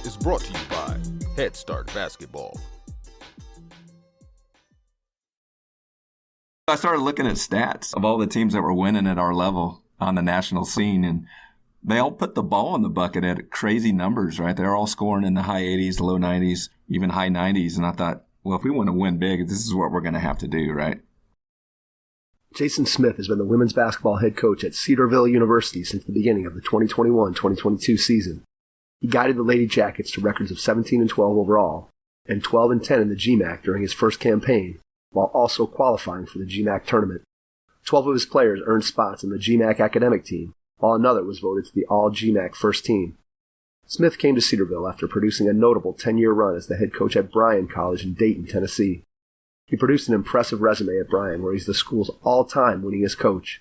is brought to you by Head Start Basketball. I started looking at stats of all the teams that were winning at our level on the national scene, and they all put the ball in the bucket at crazy numbers, right? They're all scoring in the high 80s, low 90s, even high 90s. And I thought, well, if we want to win big, this is what we're going to have to do, right? Jason Smith has been the women's basketball head coach at Cedarville University since the beginning of the 2021-2022 season. He guided the Lady Jackets to records of 17-12 overall and 12-10 in the GMAC during his first campaign, while also qualifying for the GMAC tournament. 12 of his players earned spots in the GMAC academic team, while another was voted to the All-GMAC first team. Smith came to Cedarville after producing a notable 10-year run as the head coach at Bryan College in Dayton, Tennessee. He produced an impressive resume at Bryan, where he's the school's all-time winningest coach.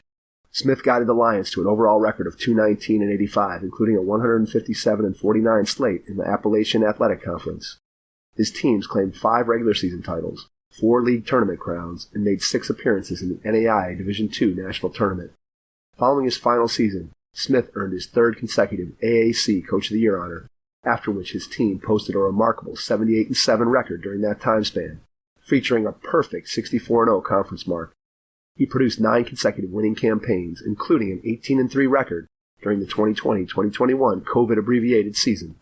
Smith guided the Lions to an overall record of 219-85, including a 157-49 slate in the Appalachian Athletic Conference. His teams claimed 5 regular season titles, 4 league tournament crowns, and made 6 appearances in the NAIA Division II national tournament. Following his final season, Smith earned his 3rd consecutive AAC Coach of the Year honor, after which his team posted a remarkable 78-7 record during that time span, featuring a perfect 64-0 conference mark. He produced 9 consecutive winning campaigns, including an 18-3 record during the 2020-2021 COVID-abbreviated season.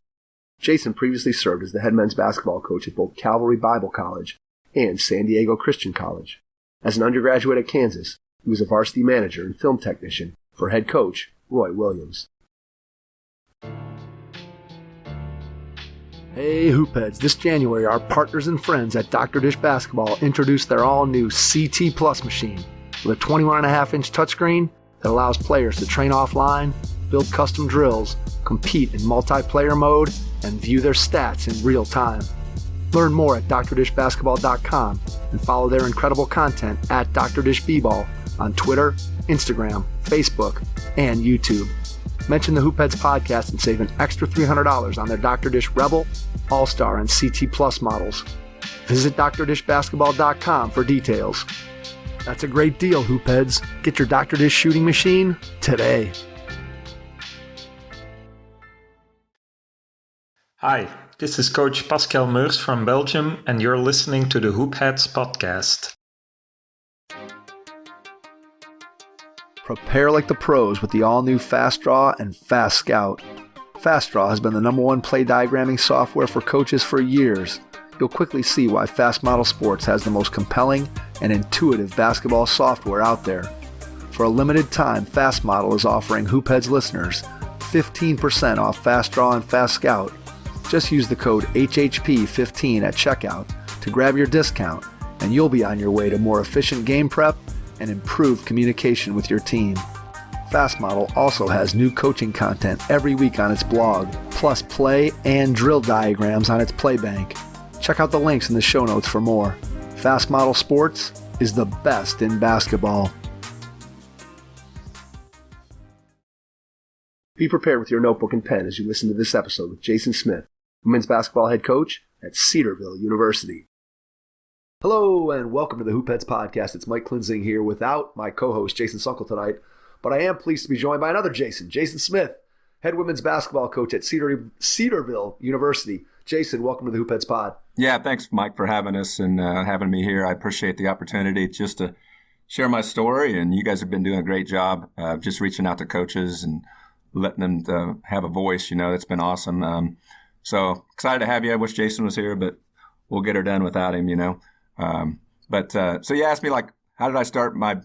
Jason previously served as the head men's basketball coach at both Calvary Bible College and San Diego Christian College. As an undergraduate at Kansas, he was a varsity manager and film technician for head coach Roy Williams. Hey Hoopheads, this January our partners and friends at Dr. Dish Basketball introduced their all-new CT Plus machine with a 21.5-inch touchscreen that allows players to train offline, build custom drills, compete in multiplayer mode, and view their stats in real time. Learn more at drdishbasketball.com and follow their incredible content at Dr. Dish B-Ball on Twitter, Instagram, Facebook, and YouTube. Mention the Hoopheads podcast and save an extra $300 on their Dr. Dish Rebel, All-Star, and CT Plus models. Visit drdishbasketball.com for details. That's a great deal, Hoopheads. Get your Dr. Dish shooting machine today. Hi, this is Coach Pascal Meurs from Belgium, and you're listening to the Hoopheads podcast. Prepare like the pros with the all-new Fast Draw and Fast Scout. Fast Draw has been the #1 play diagramming software for coaches for years. You'll quickly see why Fast Model Sports has the most compelling and intuitive basketball software out there. For a limited time, Fast Model is offering Hoopheads listeners 15% off Fast Draw and Fast Scout. Just use the code HHP15 at checkout to grab your discount, and you'll be on your way to more efficient game prep and improved communication with your team. Fast Model also has new coaching content every week on its blog, plus play and drill diagrams on its Playbank. Check out the links in the show notes for more. Fast Model Sports is the best in basketball. Be prepared with your notebook and pen as you listen to this episode with Jason Smith, women's basketball head coach at Cedarville University. Hello and welcome to the Hoopheads podcast. It's Mike Klinzing here without my co-host Jason Sunkel tonight, but I am pleased to be joined by another Jason Smith, head women's basketball coach at Cedarville University. Jason, welcome to the Hoopheads pod. Yeah, thanks, Mike, for having us and having me here. I appreciate the opportunity just to share my story, and you guys have been doing a great job just reaching out to coaches and letting them have a voice. You know, it's been awesome. So excited to have you. I wish Jason was here, but we'll get her done without him, you know. So you asked me, like, how did I start my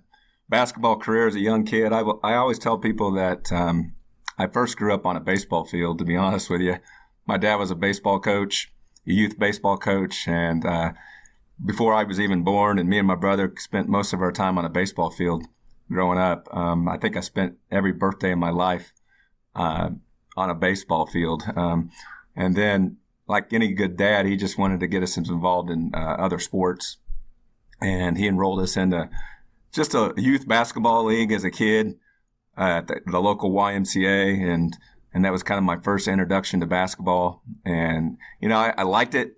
basketball career as a young kid? I always tell people that I first grew up on a baseball field, to be honest with you. My dad was a baseball coach, a youth baseball coach, and before I was even born, and me and my brother spent most of our time on a baseball field growing up. I think I spent every birthday of my life on a baseball field. And then, like any good dad, he just wanted to get us involved in other sports. And he enrolled us into just a youth basketball league as a kid at the local YMCA. And that was kind of my first introduction to basketball. And, you know, I liked it.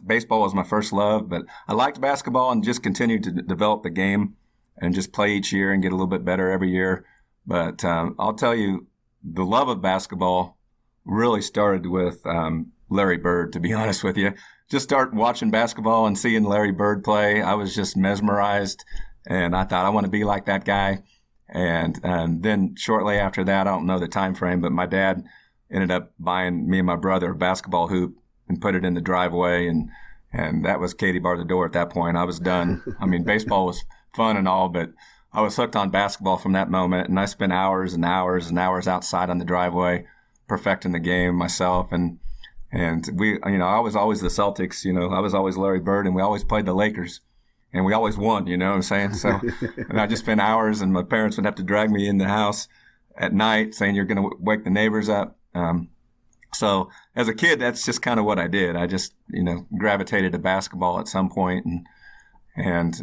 Baseball was my first love, but I liked basketball and just continued to develop the game and just play each year and get a little bit better every year. But I'll tell you, the love of basketball really started with Larry Bird, to be honest with you. Just start watching basketball and seeing Larry Bird play. I was just mesmerized, and I thought I want to be like that guy. And then shortly after that, I don't know the time frame, but my dad ended up buying me and my brother a basketball hoop and put it in the driveway, and that was Katie bar the door at that point. I was done. I mean, baseball was fun and all, but I was hooked on basketball from that moment, and I spent hours and hours and hours outside on the driveway perfecting the game myself. And we, I was always the Celtics, I was always Larry Bird, and we always played the Lakers. And we always won, you know what I'm saying? So, and I just spent hours, and my parents would have to drag me in the house at night saying, you're going to wake the neighbors up. So as a kid, that's just kind of what I did. I just, gravitated to basketball at some point. And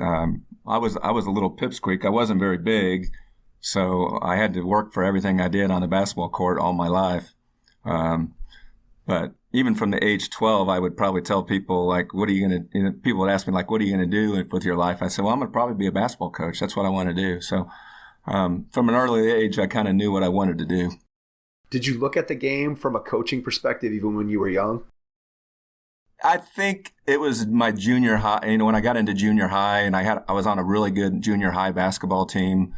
I was a little pipsqueak. I wasn't very big. So I had to work for everything I did on the basketball court all my life. But even from the age 12, I would probably tell people, like, what are you going to, people would ask me, like, what are you going to do with your life? I said, well, I'm going to probably be a basketball coach. That's what I want to do. So from an early age, I kind of knew what I wanted to do. Did you look at the game from a coaching perspective even when you were young? I think it was my junior high, when I got into junior high and I was on a really good junior high basketball team.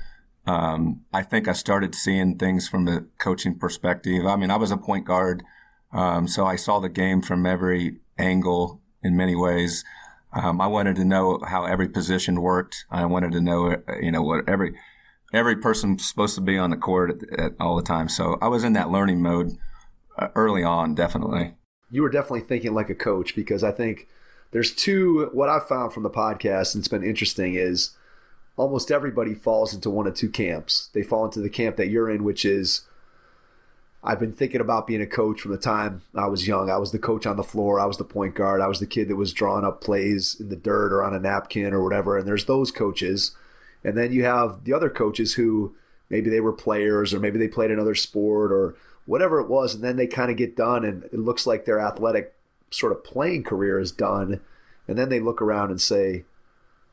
I think I started seeing things from the coaching perspective. I mean, I was a point guard. So I saw the game from every angle in many ways. I wanted to know how every position worked. I wanted to know, what every person's supposed to be on the court at all the time. So I was in that learning mode early on, definitely. You were definitely thinking like a coach, because I think there's what I've found from the podcast, and it's been interesting, is almost everybody falls into one of two camps. They fall into the camp that you're in, which is, I've been thinking about being a coach from the time I was young. I was the coach on the floor. I was the point guard. I was the kid that was drawing up plays in the dirt or on a napkin or whatever. And there's those coaches. And then you have the other coaches who maybe they were players, or maybe they played another sport or whatever it was. And then they kind of get done, and it looks like their athletic sort of playing career is done. And then they look around and say,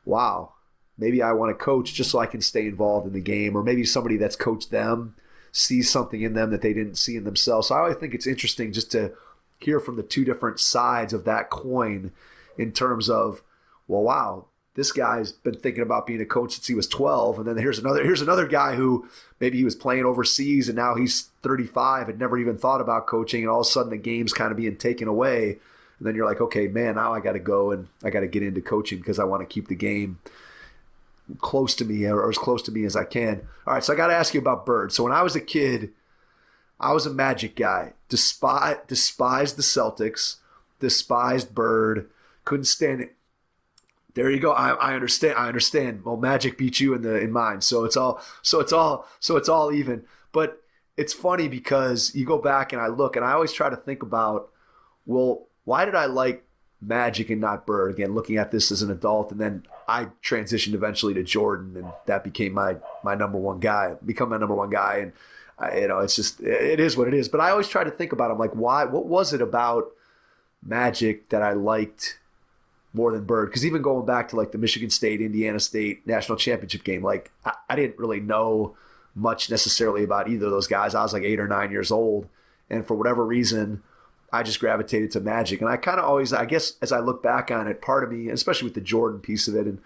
wow, maybe I want to coach just so I can stay involved in the game. Or maybe somebody that's coached them sees something in them that they didn't see in themselves. So I always think it's interesting just to hear from the two different sides of that coin in terms of, well, wow, this guy's been thinking about being a coach since he was 12. And then here's another guy who maybe he was playing overseas and now he's 35 and never even thought about coaching. And all of a sudden the game's kind of being taken away. And then you're like, okay, man, now I got to go and I got to get into coaching because I want to keep the game close to me, or as close to me as I can. All right, so I got to ask you about Bird. So when I was a kid, I was a Magic guy. Despised the Celtics, despised Bird, couldn't stand it. There you go. I understand. Well, Magic beat you in mine, so it's all even. But it's funny because you go back and I look, and I always try to think about, well, why did I like Magic and not Bird? Again, looking at this as an adult, and then I transitioned eventually to Jordan, and that became my number one guy. And it's just, it is what it is. But I always try to think about, I'm like, why? What was it about Magic that I liked more than Bird? Because even going back to like the Michigan State, Indiana State national championship game, like I didn't really know much necessarily about either of those guys. I was like 8 or 9 years old, and for whatever reason, I just gravitated to Magic. And I kind of always, I guess, as I look back on it, part of me, especially with the Jordan piece of it and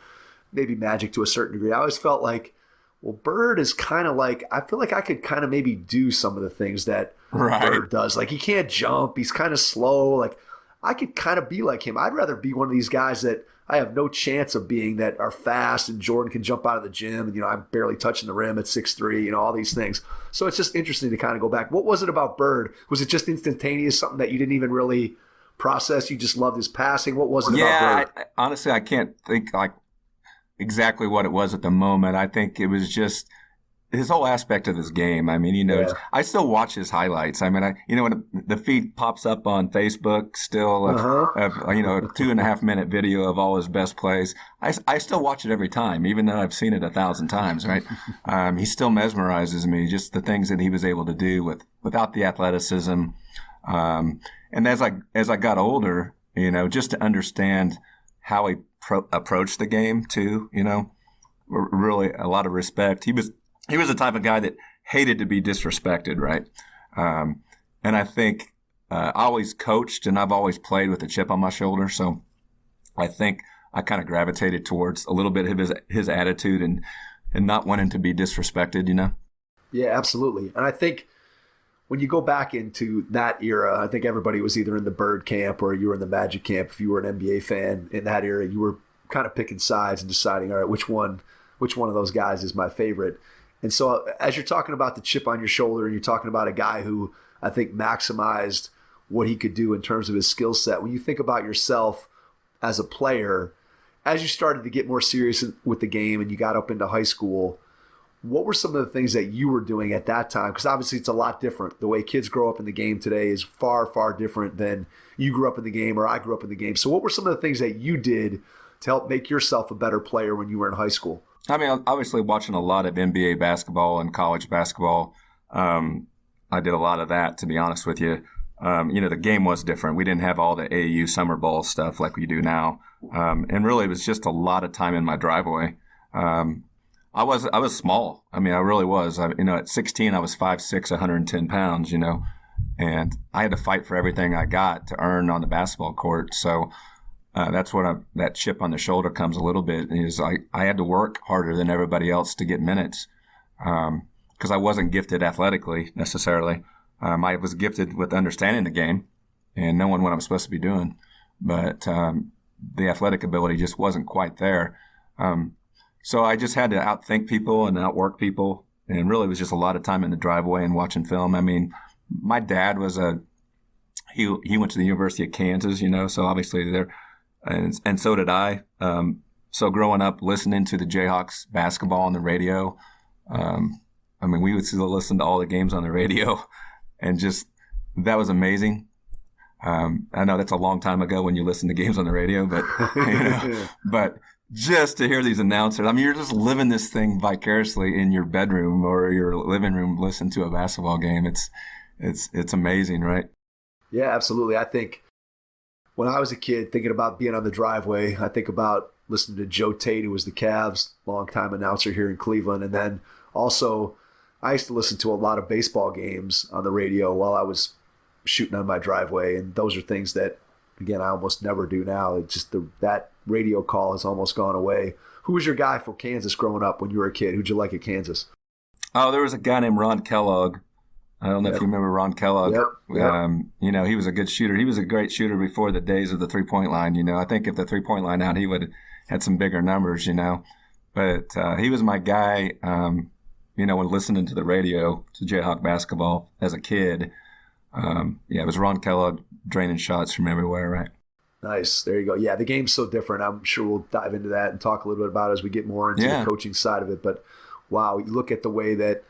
maybe Magic to a certain degree, I always felt like, well, Bird is kind of like, I feel like I could kind of maybe do some of the things that Bird does. Like, he can't jump. He's kind of slow. Like, I could kind of be like him. I'd rather be one of these guys that I have no chance of being, that are fast, and Jordan can jump out of the gym, and, I'm barely touching the rim at 6'3", all these things. So it's just interesting to kind of go back. What was it about Bird? Was it just instantaneous, something that you didn't even really process? You just loved his passing? What was it about Bird? Honestly, I can't think like exactly what it was at the moment. I think it was just his whole aspect of this game. I mean, I still watch his highlights. I mean, when the feed pops up on Facebook still of a 2.5 minute video of all his best plays, I still watch it every time, even though I've seen it 1,000 times, right? He still mesmerizes me, just the things that he was able to do without the athleticism. And as I got older, just to understand how he approached the game too, really a lot of respect. He was the type of guy that hated to be disrespected, right? And I think I always coached and I've always played with a chip on my shoulder. So I think I kind of gravitated towards a little bit of his attitude and not wanting to be disrespected, you know? Yeah, absolutely. And I think when you go back into that era, I think everybody was either in the Bird camp or you were in the Magic camp. If you were an NBA fan in that era, you were kind of picking sides and deciding, all right, which one of those guys is my favorite. And so as you're talking about the chip on your shoulder and you're talking about a guy who I think maximized what he could do in terms of his skill set, when you think about yourself as a player, as you started to get more serious with the game and you got up into high school, what were some of the things that you were doing at that time? Because obviously it's a lot different. The way kids grow up in the game today is far, far different than you grew up in the game or I grew up in the game. So what were some of the things that you did to help make yourself a better player when you were in high school? I mean, obviously watching a lot of NBA basketball and college basketball, I did a lot of that, to be honest with you. The game was different. We didn't have all the AAU summer ball stuff like we do now. And really it was just a lot of time in my driveway. I was small. I mean, I really was. At 16, I was 5'6", 110 pounds, and I had to fight for everything I got to earn on the basketball court. So that's what that chip on the shoulder comes a little bit is I had to work harder than everybody else to get minutes because I wasn't gifted athletically necessarily. I was gifted with understanding the game and knowing what I'm supposed to be doing, but the athletic ability just wasn't quite there. So I just had to outthink people and outwork people, and really it was just a lot of time in the driveway and watching film. I mean, my dad was he went to the University of Kansas, so obviously there, and so did I. So growing up listening to the Jayhawks basketball on the radio, we would still listen to all the games on the radio, and just that was amazing. I know that's a long time ago when you listen to games on the radio, but but just to hear these announcers, I mean, you're just living this thing vicariously in your bedroom or your living room, listen to a basketball game. It's amazing, right? Yeah, absolutely. I think when I was a kid thinking about being on the driveway, I think about listening to Joe Tate, who was the Cavs longtime announcer here in Cleveland. And then also I used to listen to a lot of baseball games on the radio while I was shooting on my driveway. And those are things that, again, I almost never do now. It's just that radio call has almost gone away. Who was your guy for Kansas growing up when you were a kid? Who'd you like at Kansas? Oh, there was a guy named Ron Kellogg. I don't know if you remember Ron Kellogg. Yep. He was a good shooter. He was a great shooter before the days of the three-point line. I think if the three-point line out, he would have had some bigger numbers, But he was my guy, when listening to the radio, to Jayhawk basketball as a kid. It was Ron Kellogg draining shots from everywhere, right? Nice. There you go. Yeah, the game's so different. I'm sure we'll dive into that and talk a little bit about it as we get more into the coaching side of it. But, wow, you look at the way that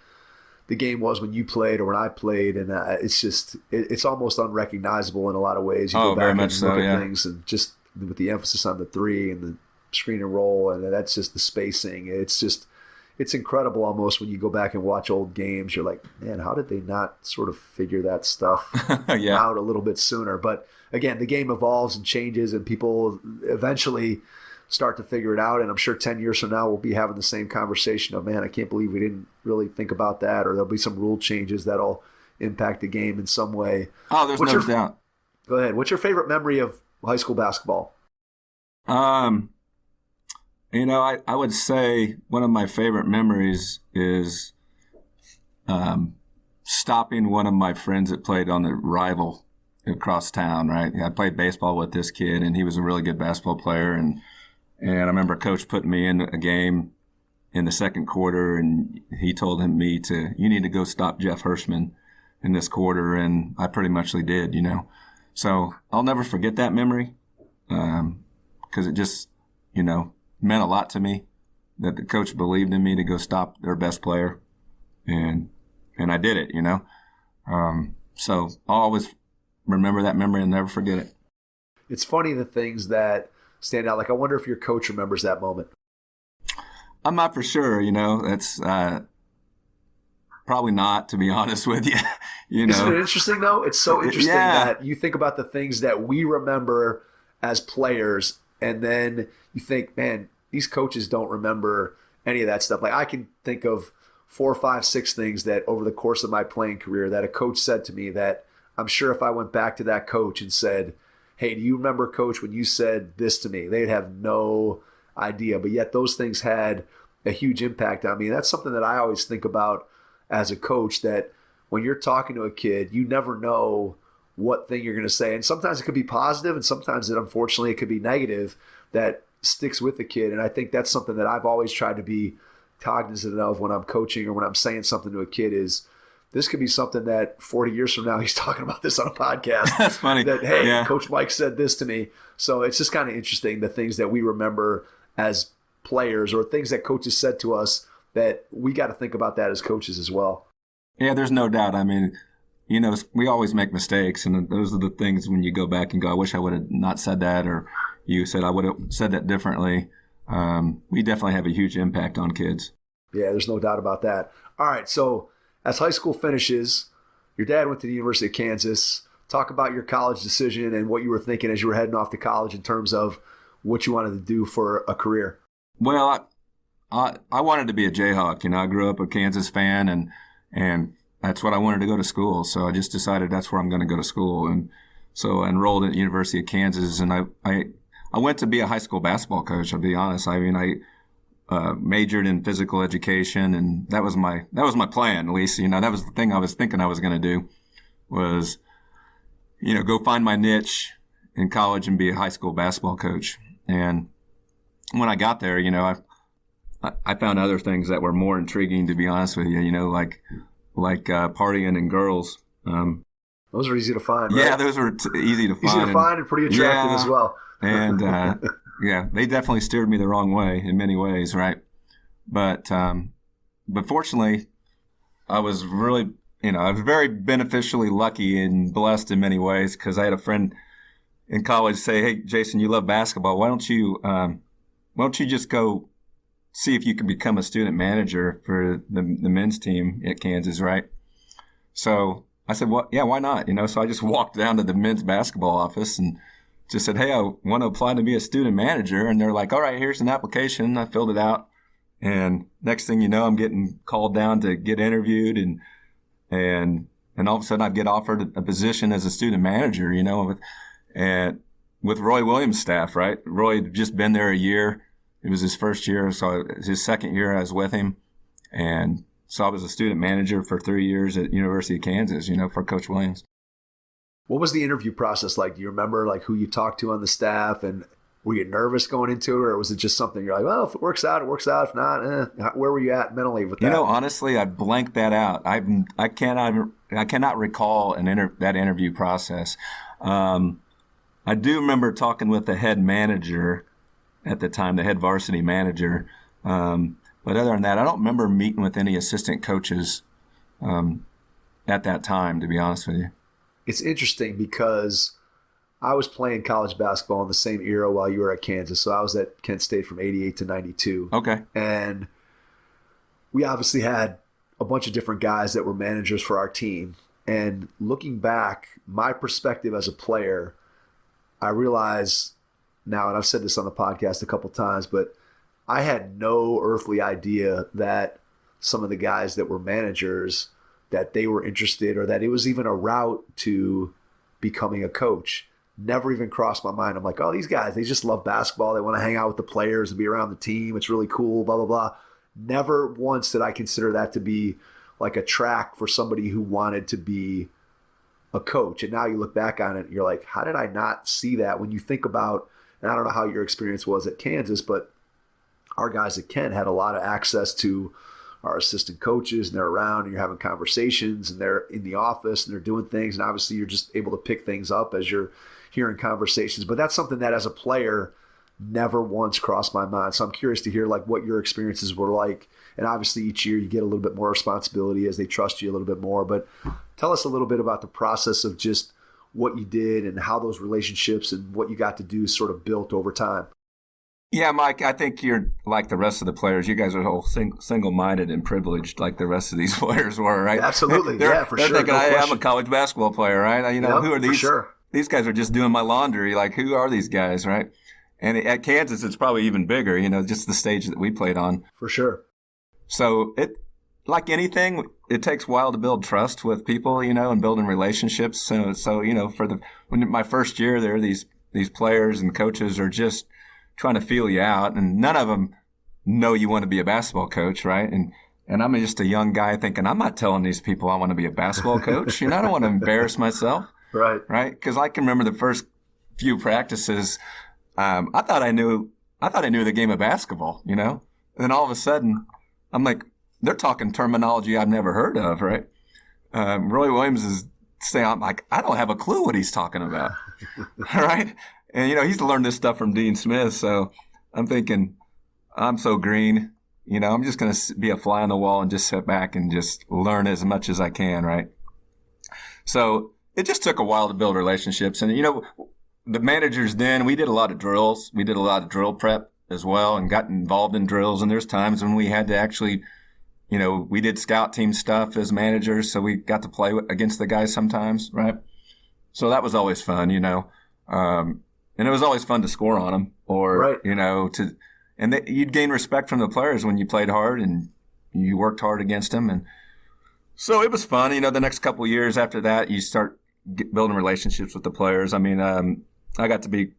the game was when you played or when I played, and it's almost unrecognizable in a lot of ways. You go back and look at things, and just with the emphasis on the three and the screen and roll, and that's just the spacing. It's incredible almost when you go back and watch old games. You're like, man, how did they not sort of figure that stuff out a little bit sooner? But again, the game evolves and changes, and people eventually start to figure it out. And I'm sure 10 years from now, we'll be having the same conversation of, man, I can't believe we didn't really think about that. Or there'll be some rule changes that'll impact the game in some way. Oh, there's no doubt. Go ahead. What's your favorite memory of high school basketball? I would say one of my favorite memories is stopping one of my friends that played on the rival across town, right? I played baseball with this kid, and he was a really good basketball player. And I remember Coach putting me in a game in the second quarter, and he told you need to go stop Jeff Hirschman in this quarter, and I pretty much did, So I'll never forget that memory because it just, meant a lot to me that the coach believed in me to go stop their best player, and I did it, So I'll always remember that memory and never forget it. It's funny the things that stand out. Like, I wonder if your coach remembers that moment. I'm not for sure, That's probably not, to be honest with you. Isn't it interesting, though? It's so interesting that you think about the things that we remember as players, and then you think, man, these coaches don't remember any of that stuff. Like, I can think of 4, 5, 6 things that over the course of my playing career that a coach said to me that I'm sure if I went back to that coach and said, hey, do you remember, Coach, when you said this to me? They'd have no idea. But yet those things had a huge impact on me. And that's something that I always think about as a coach, that when you're talking to a kid, you never know what thing you're going to say. And sometimes it could be positive, and sometimes unfortunately it could be negative that sticks with the kid. And I think that's something that I've always tried to be cognizant of when I'm coaching or when I'm saying something to a kid is, this could be something that 40 years from now, he's talking about this on a podcast. That's funny. That, hey, yeah. Coach Mike said this to me. So it's just kind of interesting, the things that we remember as players or things that coaches said to us, that we got to think about that as coaches as well. Yeah, there's no doubt. I mean, you know, we always make mistakes, and those are the things when you go back and go, I wish I would have not said that, or you said I would have said that differently. We definitely have a huge impact on kids. Yeah, there's no doubt about that. All right, so as high school finishes, your dad went to the University of Kansas. Talk about your college decision and what you were thinking as you were heading off to college in terms of what you wanted to do for a career. Well, I wanted to be a Jayhawk. You know, I grew up a Kansas fan, and that's what I wanted to go to school. So I just decided that's where I'm going to go to school. And so I enrolled at the University of Kansas, and I went to be a high school basketball coach, I'll be honest. I mean, I majored in physical education, and that was my plan, at least. You know, that was the thing I was thinking I was going to do, was, you know, go find my niche in college and be a high school basketball coach. And when I got there, you know, I found other things that were more intriguing, to be honest with you. You know, like partying and girls. Those are easy to find, right? Yeah, those were easly to find. Easy to find and pretty attractive as well. And yeah, they definitely steered me the wrong way in many ways, right? But fortunately, I was really, you know, I was very beneficially lucky and blessed in many ways, because I had a friend in college say, "Hey, Jason, you love basketball. Why don't you just go see if you can become a student manager for the men's team at Kansas, right?" So I said, "Well, yeah, why not?" You know, so I just walked down to the men's basketball office and just said, "Hey, I want to apply to be a student manager." And they're like, "All right, here's an application." I filled it out. And next thing you know, I'm getting called down to get interviewed, and all of a sudden I get offered a position as a student manager, you know, with Roy Williams' staff, right? Roy had just been there a year. It was his first year, so it was his second year I was with him. And so I was a student manager for 3 years at University of Kansas, you know, for Coach Williams. What was the interview process like? Do you remember like who you talked to on the staff, and were you nervous going into it, or was it just something you're like, well, if it works out, it works out. If not, where were you at mentally with that? You know, honestly, I blanked that out. I cannot recall that interview process. I do remember talking with the head manager at the time, the head varsity manager. But other than that, I don't remember meeting with any assistant coaches at that time, to be honest with you. It's interesting because I was playing college basketball in the same era while you were at Kansas. So I was at Kent State from 88 to 92. Okay. And we obviously had a bunch of different guys that were managers for our team. And looking back, my perspective as a player, I realize now, and I've said this on the podcast a couple times, but I had no earthly idea that some of the guys that were managers, that they were interested, or that it was even a route to becoming a coach. Never even crossed my mind. I'm like, oh, these guys, they just love basketball. They want to hang out with the players and be around the team. It's really cool, blah, blah, blah. Never once did I consider that to be like a track for somebody who wanted to be a coach. And now you look back on it and you're like, how did I not see that? When you think about, and I don't know how your experience was at Kansas, but our guys at Kent had a lot of access to our assistant coaches, and they're around and you're having conversations and they're in the office and they're doing things. And obviously you're just able to pick things up as you're hearing conversations. But that's something that as a player never once crossed my mind. So I'm curious to hear like what your experiences were like. And obviously each year you get a little bit more responsibility as they trust you a little bit more. But tell us a little bit about the process of just what you did and how those relationships and what you got to do sort of built over time. Yeah, Mike, I think you're like the rest of the players. You guys are all single-minded and privileged like the rest of these players were, right? Absolutely, yeah, for they're sure. thinking, hey, I'm a college basketball player, right? You know, yep, who are these? For sure. These guys are just doing my laundry. Like, who are these guys, right? And at Kansas, it's probably even bigger, you know, just the stage that we played on. For sure. So like anything, it takes a while to build trust with people, and building relationships. So when my first year there, these players and coaches are just trying to feel you out, and none of them know you want to be a basketball coach, right? And I'm just a young guy thinking, I'm not telling these people I want to be a basketball coach. I don't want to embarrass myself. Right. Because I can remember the first few practices, I thought I knew the game of basketball, And then all of a sudden, I'm like, they're talking terminology I've never heard of, right? Roy Williams is saying, I'm like, I don't have a clue what he's talking about, right? And, he's learned this stuff from Dean Smith. So I'm thinking, I'm so green, I'm just going to be a fly on the wall and just sit back and just learn as much as I can, right? So it just took a while to build relationships. And, the managers then, we did a lot of drills. We did a lot of drill prep as well and got involved in drills. And there's times when we had to actually, we did scout team stuff as managers. So we got to play against the guys sometimes, right? So that was always fun, and it was always fun to score on them or, right. You'd gain respect from the players when you played hard and you worked hard against them. And so it was fun. The next couple of years after that, you start building relationships with the players. I got to be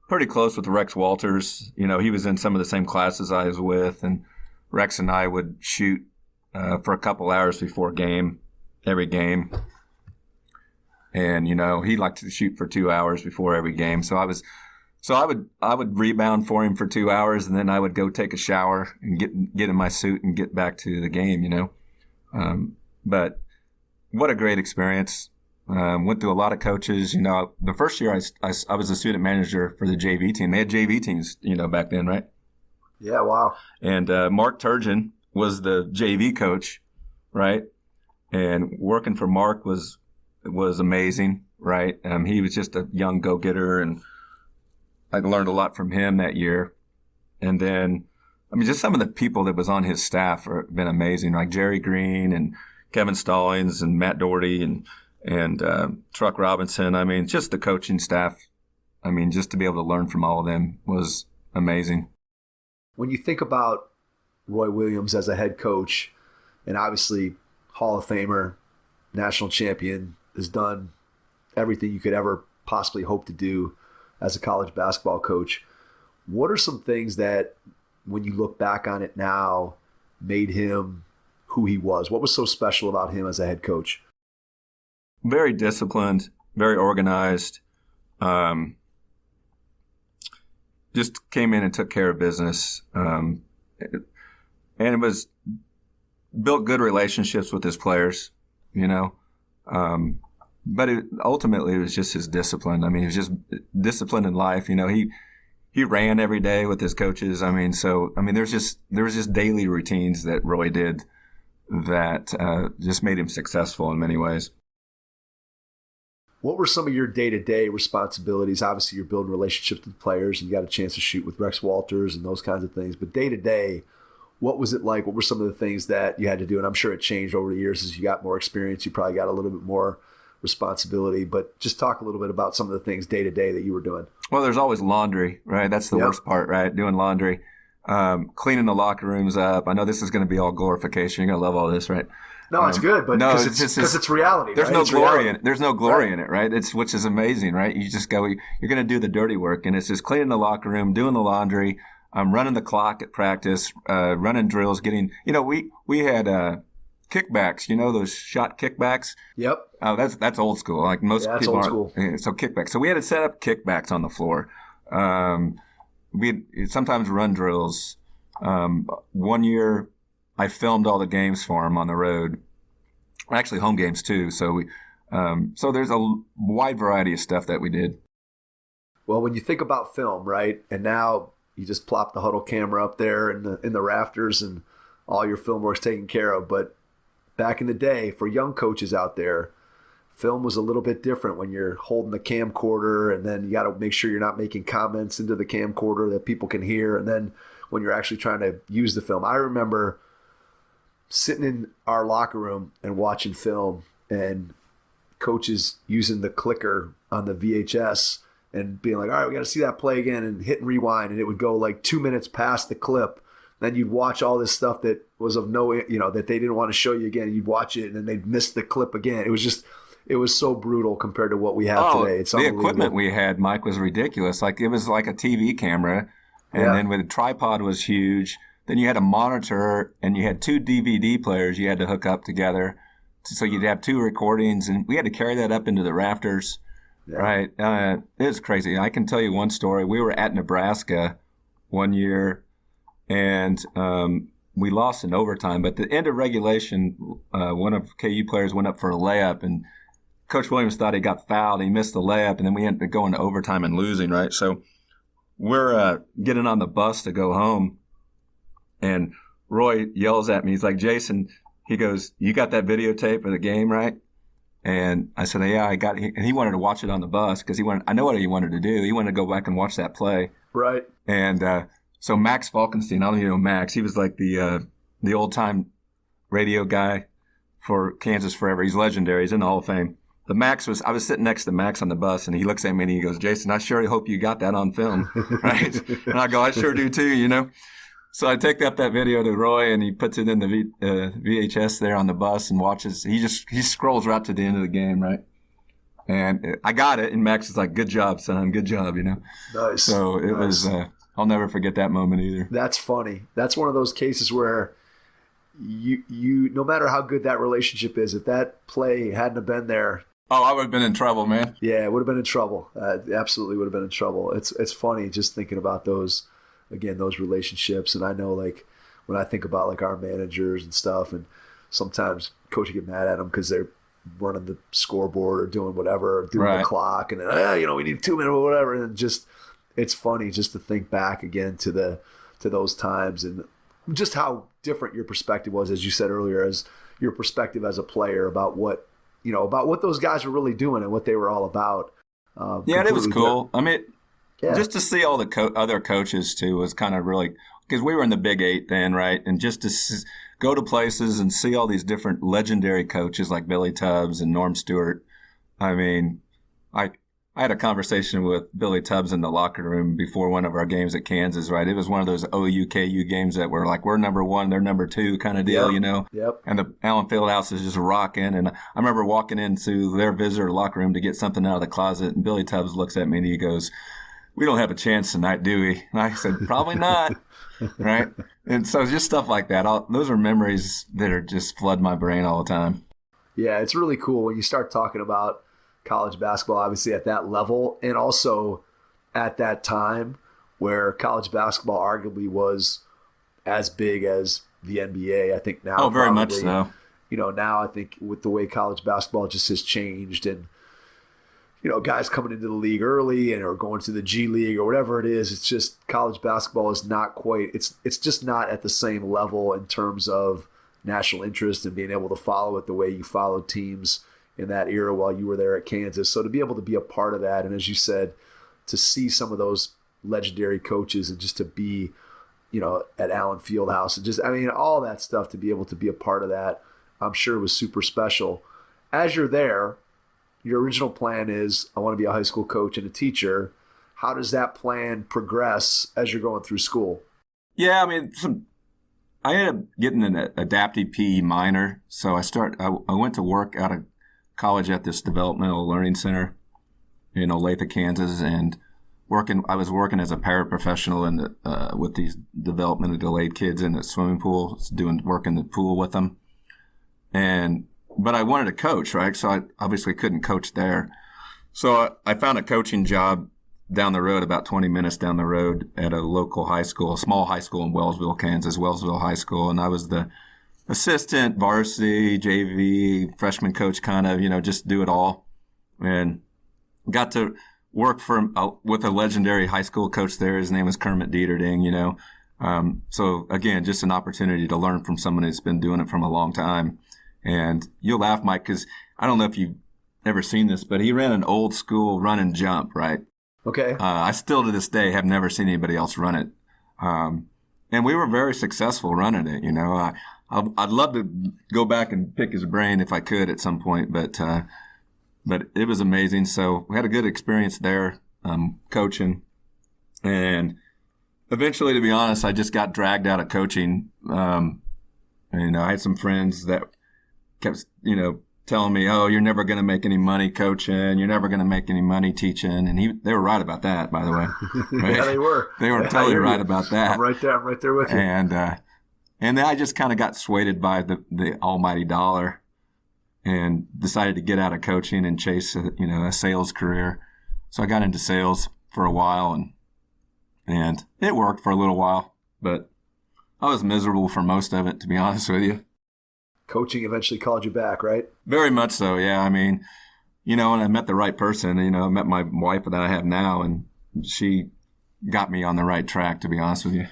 pretty close with Rex Walters. He was in some of the same classes I was with, and Rex and I would shoot for a couple hours before every game. And, he liked to shoot for 2 hours before every game. So I would rebound for him for 2 hours, and then I would go take a shower and get in my suit and get back to the game, But what a great experience. Went through a lot of coaches. The first year I was a student manager for the JV team. They had JV teams, back then, right? Yeah, wow. And Mark Turgeon was the JV coach, right? And working for Mark was amazing, right? He was just a young go-getter, and I learned a lot from him that year. And then, just some of the people that was on his staff have been amazing, like Jerry Green and Kevin Stallings and Matt Doherty and Truck Robinson. Just the coaching staff. Just to be able to learn from all of them was amazing. When you think about Roy Williams as a head coach, and obviously Hall of Famer, national champion, has done everything you could ever possibly hope to do as a college basketball coach, what are some things that, when you look back on it now, made him who he was? What was so special about him as a head coach? Very disciplined, very organized. Just came in and took care of business. And it was built good relationships with his players, But ultimately, it was just his discipline. He was just disciplined in life. He ran every day with his coaches. There was just daily routines that Roy did that just made him successful in many ways. What were some of your day-to-day responsibilities? Obviously, you're building relationships with players, and you got a chance to shoot with Rex Walters and those kinds of things. But day-to-day, what was it like? What were some of the things that you had to do? And I'm sure it changed over the years as you got more experience. You probably got a little bit more responsibility. But just talk a little bit about some of the things day-to-day that you were doing. Well, there's always laundry, right? That's the worst part, right? Doing laundry. Cleaning the locker rooms up. I know this is going to be all glorification. You're going to love all this, right? No, it's good, but because it's reality. There's right? no it's glory reality. in it. There's no glory in it, right? Which is amazing, right? You just go. You're going to do the dirty work, and it's just cleaning the locker room, doing the laundry, running the clock at practice, running drills, getting. We had kickbacks. Those shot kickbacks. Yep. Oh, that's old school. Like most that's people old aren't. school. So kickbacks. So we had to set up kickbacks on the floor. We'd sometimes run drills. One year, I filmed all the games for him on the road. Actually, home games too. So so there's a wide variety of stuff that we did. Well, when you think about film, right, and now you just plop the huddle camera up there in the rafters, and all your film work's taken care of. But back in the day, for young coaches out there, film was a little bit different when you're holding the camcorder, and then you got to make sure you're not making comments into the camcorder that people can hear, and then when you're actually trying to use the film. I remember sitting in our locker room and watching film, and coaches using the clicker on the VHS and being like, all right, we got to see that play again, and hit and rewind. And it would go like 2 minutes past the clip Then you'd watch all this stuff that was of no, that they didn't want to show you again. You'd watch it and then they'd miss the clip again. It was so brutal compared to what we have today. It's the equipment we had, Mike, was ridiculous. Like it was like a TV camera, and then with a tripod was huge. Then you had a monitor, and you had 2 DVD players you had to hook up together, so you'd have 2 recordings, and we had to carry that up into the rafters. Yeah. Right? It was crazy. I can tell you one story. We were at Nebraska one year, and we lost in overtime. But at the end of regulation, one of KU players went up for a layup, and Coach Williams thought he got fouled. He missed the layup, and then we ended up going to overtime and losing, right? So we're getting on the bus to go home, and Roy yells at me. He's like, Jason, he goes, you got that videotape of the game, right? And I said, yeah, I got it. And he wanted to watch it on the bus because I know what he wanted to do. He wanted to go back and watch that play. Right. And so Max Falkenstein, I don't even know Max. He was like the old-time radio guy for Kansas forever. He's legendary. He's in the Hall of Fame. I was sitting next to Max on the bus, and he looks at me and he goes, Jason, I sure hope you got that on film, right? And I go, I sure do too, So I take up that video to Roy, and he puts it in the VHS there on the bus and watches. He scrolls right to the end of the game, right? And I got it, and Max is like, good job, son, good job, Nice. So it was, I'll never forget that moment either. That's funny. That's one of those cases where you no matter how good that relationship is, if that play hadn't have been there, oh, I would have been in trouble, man. Yeah, it would have been in trouble. Absolutely would have been in trouble. It's funny just thinking about those relationships. And I know, like, when I think about, like, our managers and stuff, and sometimes coach get mad at them because they're running the scoreboard or doing whatever, or doing the clock, and then, we need 2 minutes or whatever. And just, it's funny just to think back again to those times and just how different your perspective was, as you said earlier, as your perspective as a player about what those guys were really doing and what they were all about. Yeah, it was cool. I mean, just to see all the other coaches too was kind of really, because we were in the Big 8 then, right? And just to go to places and see all these different legendary coaches like Billy Tubbs and Norm Stewart. I mean, I had a conversation with Billy Tubbs in the locker room before one of our games at Kansas, right? It was one of those OU-KU games that were like, we're number 1, they're number 2 kind of deal, Yep. And the Allen Fieldhouse is just rocking. And I remember walking into their visitor locker room to get something out of the closet, and Billy Tubbs looks at me and he goes, we don't have a chance tonight, do we? And I said, probably not, right? And so just stuff like that. Those are memories that are just flood my brain all the time. Yeah, it's really cool when you start talking about college basketball, obviously at that level, and also at that time where college basketball arguably was as big as the NBA. I think now, very much so. Now I think with the way college basketball just has changed, and guys coming into the league early or going to the G League or whatever it is, it's just college basketball is not quite. It's just not at the same level in terms of national interest and being able to follow it the way you followed teams in that era while you were there at Kansas. So to be able to be a part of that, and as you said, to see some of those legendary coaches and just to be, at Allen Fieldhouse and just, all that stuff, to be able to be a part of that, I'm sure was super special. As you're there, your original plan is, I want to be a high school coach and a teacher. How does that plan progress as you're going through school? Yeah, I ended up getting an adaptive PE minor. So I went to work out of college at this developmental learning center in Olathe, Kansas, and I was working as a paraprofessional with these developmentally delayed kids in the swimming pool, doing work in the pool with them. But I wanted to coach, right? So I obviously couldn't coach there. So I found a coaching job down the road, about 20 minutes down the road, at a local high school, a small high school in Wellsville, Kansas, Wellsville High School, and I was the assistant, varsity, JV, freshman coach, kind of, just do it all. And got to work with a legendary high school coach there. His name was Kermit Dieterding, So, again, just an opportunity to learn from someone who's been doing it from a long time. And you'll laugh, Mike, because I don't know if you've ever seen this, but he ran an old school run and jump, right? Okay. I still to this day have never seen anybody else run it. And we were very successful running it, I'd love to go back and pick his brain if I could at some point, but it was amazing. So we had a good experience there, coaching, and eventually, to be honest, I just got dragged out of coaching. I had some friends that kept, telling me, "Oh, you're never going to make any money coaching. You're never going to make any money teaching." And they were right about that, by the way. Right? Yeah, they were. They were totally right about that. I'm right there with you. And then I just kind of got swayed by the almighty dollar, and decided to get out of coaching and chase a sales career. So I got into sales for a while, and it worked for a little while, but I was miserable for most of it, to be honest with you. Coaching eventually called you back, right? Very much so, yeah. I mean, when I met the right person, I met my wife that I have now, and she got me on the right track, to be honest with you.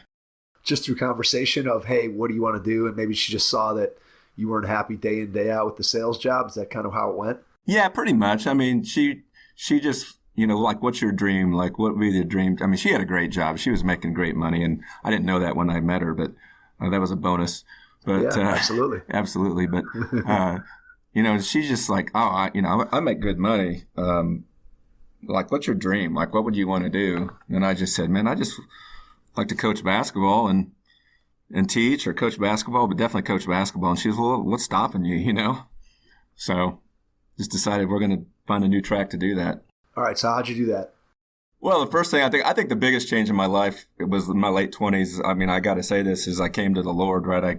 Just through conversation of, hey, what do you want to do? And maybe she just saw that you weren't happy day in, day out with the sales job. Is that kind of how it went? Yeah, pretty much. I mean, she just, like, what's your dream? Like, what would be the dream? I mean, she had a great job. She was making great money, and I didn't know that when I met her, but that was a bonus. But yeah, absolutely. Absolutely. But, she's just like, oh, I make good money. Like, what's your dream? Like, what would you want to do? And I just said, man, I just like to coach basketball and teach, or coach basketball, but definitely coach basketball. And she was, well, what's stopping you, So just decided we're going to find a new track to do that. All right. So how'd you do that? Well, the first thing I think the biggest change in my life, it was in my late 20s. I mean, I got to say this, is I came to the Lord, right?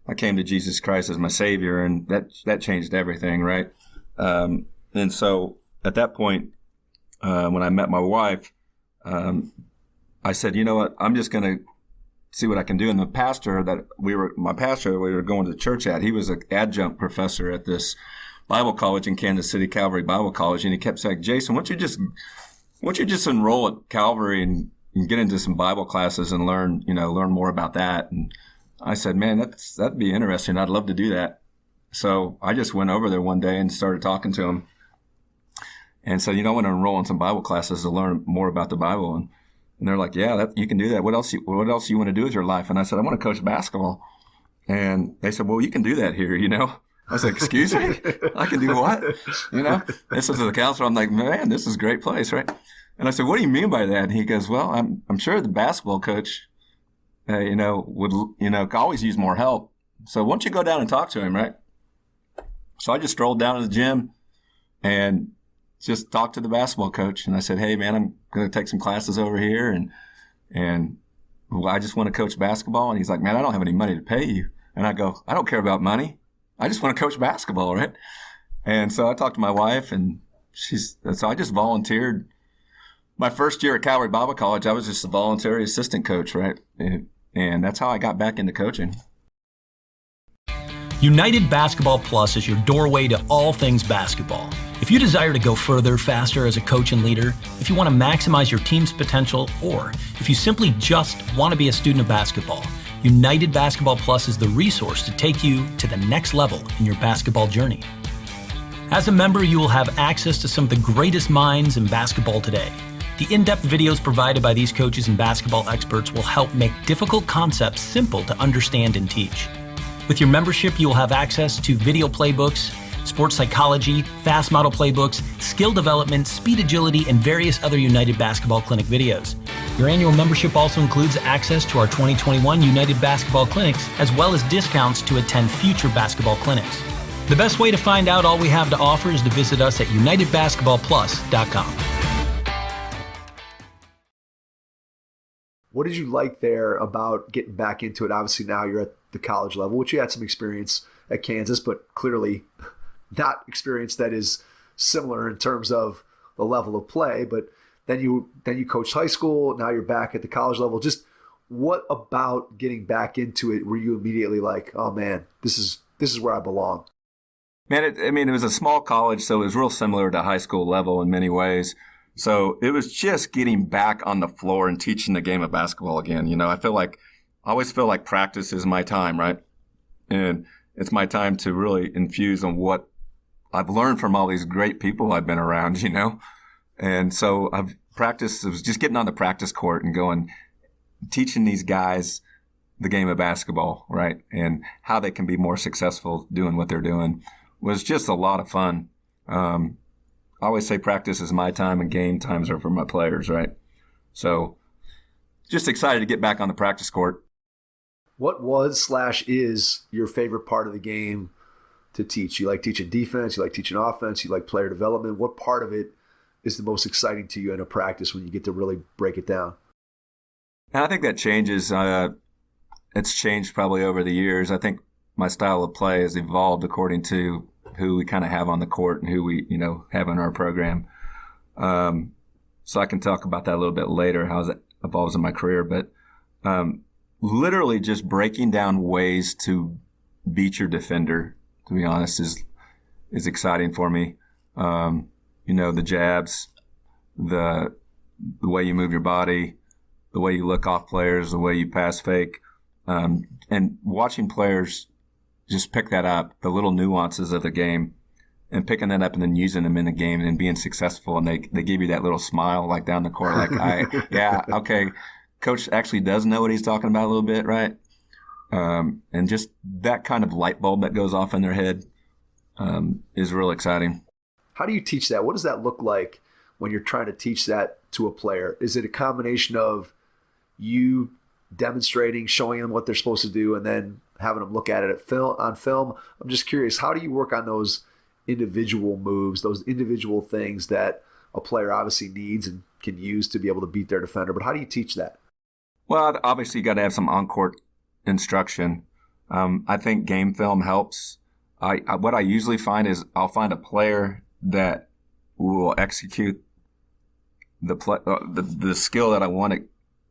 I came to Jesus Christ as my Savior, and that changed everything, right? And so at that point, when I met my wife, I said, you know what, I'm just going to see what I can do. And the pastor that we were going to church at, he was an adjunct professor at this Bible college in Kansas City, Calvary Bible College. And he kept saying, Jason, why don't you just enroll at Calvary and get into some Bible classes and learn more about that. And I said, man, that'd be interesting. I'd love to do that. So I just went over there one day and started talking to him and said, I want to enroll in some Bible classes to learn more about the Bible. And they're like, yeah, you can do that. What else you want to do with your life? And I said, I want to coach basketball. And they said, well, you can do that here, I said, excuse me? I can do what? This is the counselor. I'm like, man, this is a great place, right? And I said, what do you mean by that? And he goes, well, I'm sure the basketball coach, would always use more help. So why don't you go down and talk to him, right? So I just strolled down to the gym and just talked to the basketball coach. And I said, hey, man, I'm going to take some classes over here. And I just want to coach basketball. And he's like, man, I don't have any money to pay you. And I go, I don't care about money. I just want to coach basketball, right? And so I talked to my wife, and so I just volunteered. My first year at Calvary Bible College, I was just a voluntary assistant coach, right? And that's how I got back into coaching. United Basketball Plus is your doorway to all things basketball. If you desire to go further, faster as a coach and leader, if you want to maximize your team's potential, or if you simply just want to be a student of basketball, United Basketball Plus is the resource to take you to the next level in your basketball journey. As a member, you will have access to some of the greatest minds in basketball today. The in-depth videos provided by these coaches and basketball experts will help make difficult concepts simple to understand and teach. With your membership, you will have access to video playbooks, sports psychology, fast model playbooks, skill development, speed agility, and various other United Basketball Clinic videos. Your annual membership also includes access to our 2021 United Basketball Clinics, as well as discounts to attend future basketball clinics. The best way to find out all we have to offer is to visit us at unitedbasketballplus.com. What did you like there about getting back into it? Obviously now you're at the college level, which you had some experience at Kansas, but clearly not experience that is similar in terms of the level of play. But then you coached high school, now you're back at the college level. Just what about getting back into it were you immediately like, oh man, this is where I belong? Man, it was a small college, so it was real similar to high school level in many ways. So it was just getting back on the floor and teaching the game of basketball again. I always feel like practice is my time, right? And it's my time to really infuse on what I've learned from all these great people I've been around, And so it was just getting on the practice court and going, teaching these guys the game of basketball, right? And how they can be more successful doing what they're doing was just a lot of fun. I always say practice is my time and game times are for my players, right? So just excited to get back on the practice court. What was/is your favorite part of the game to teach? You like teaching defense, you like teaching offense, you like player development. What part of it is the most exciting to you in a practice when you get to really break it down? And I think that changes. It's changed probably over the years. I think my style of play has evolved according to who we kind of have on the court and who we, have in our program. So I can talk about that a little bit later, how that evolves in my career. But literally just breaking down ways to beat your defender, to be honest, is exciting for me. The jabs, the way you move your body, the way you look off players, the way you pass fake, and watching players just pick that up, the little nuances of the game, and picking that up and then using them in the game and being successful. And they give you that little smile like down the court, like, yeah, okay, coach actually does know what he's talking about a little bit, right? And just that kind of light bulb that goes off in their head is real exciting. How do you teach that? What does that look like when you're trying to teach that to a player? Is it a combination of you demonstrating, showing them what they're supposed to do, and then having them look at it on film? I'm just curious, how do you work on those individual moves, those individual things that a player obviously needs and can use to be able to beat their defender? But how do you teach that? Well, obviously you got to have some on-court instruction. I think game film helps. What I usually find is I'll find a player that will execute the skill that I want to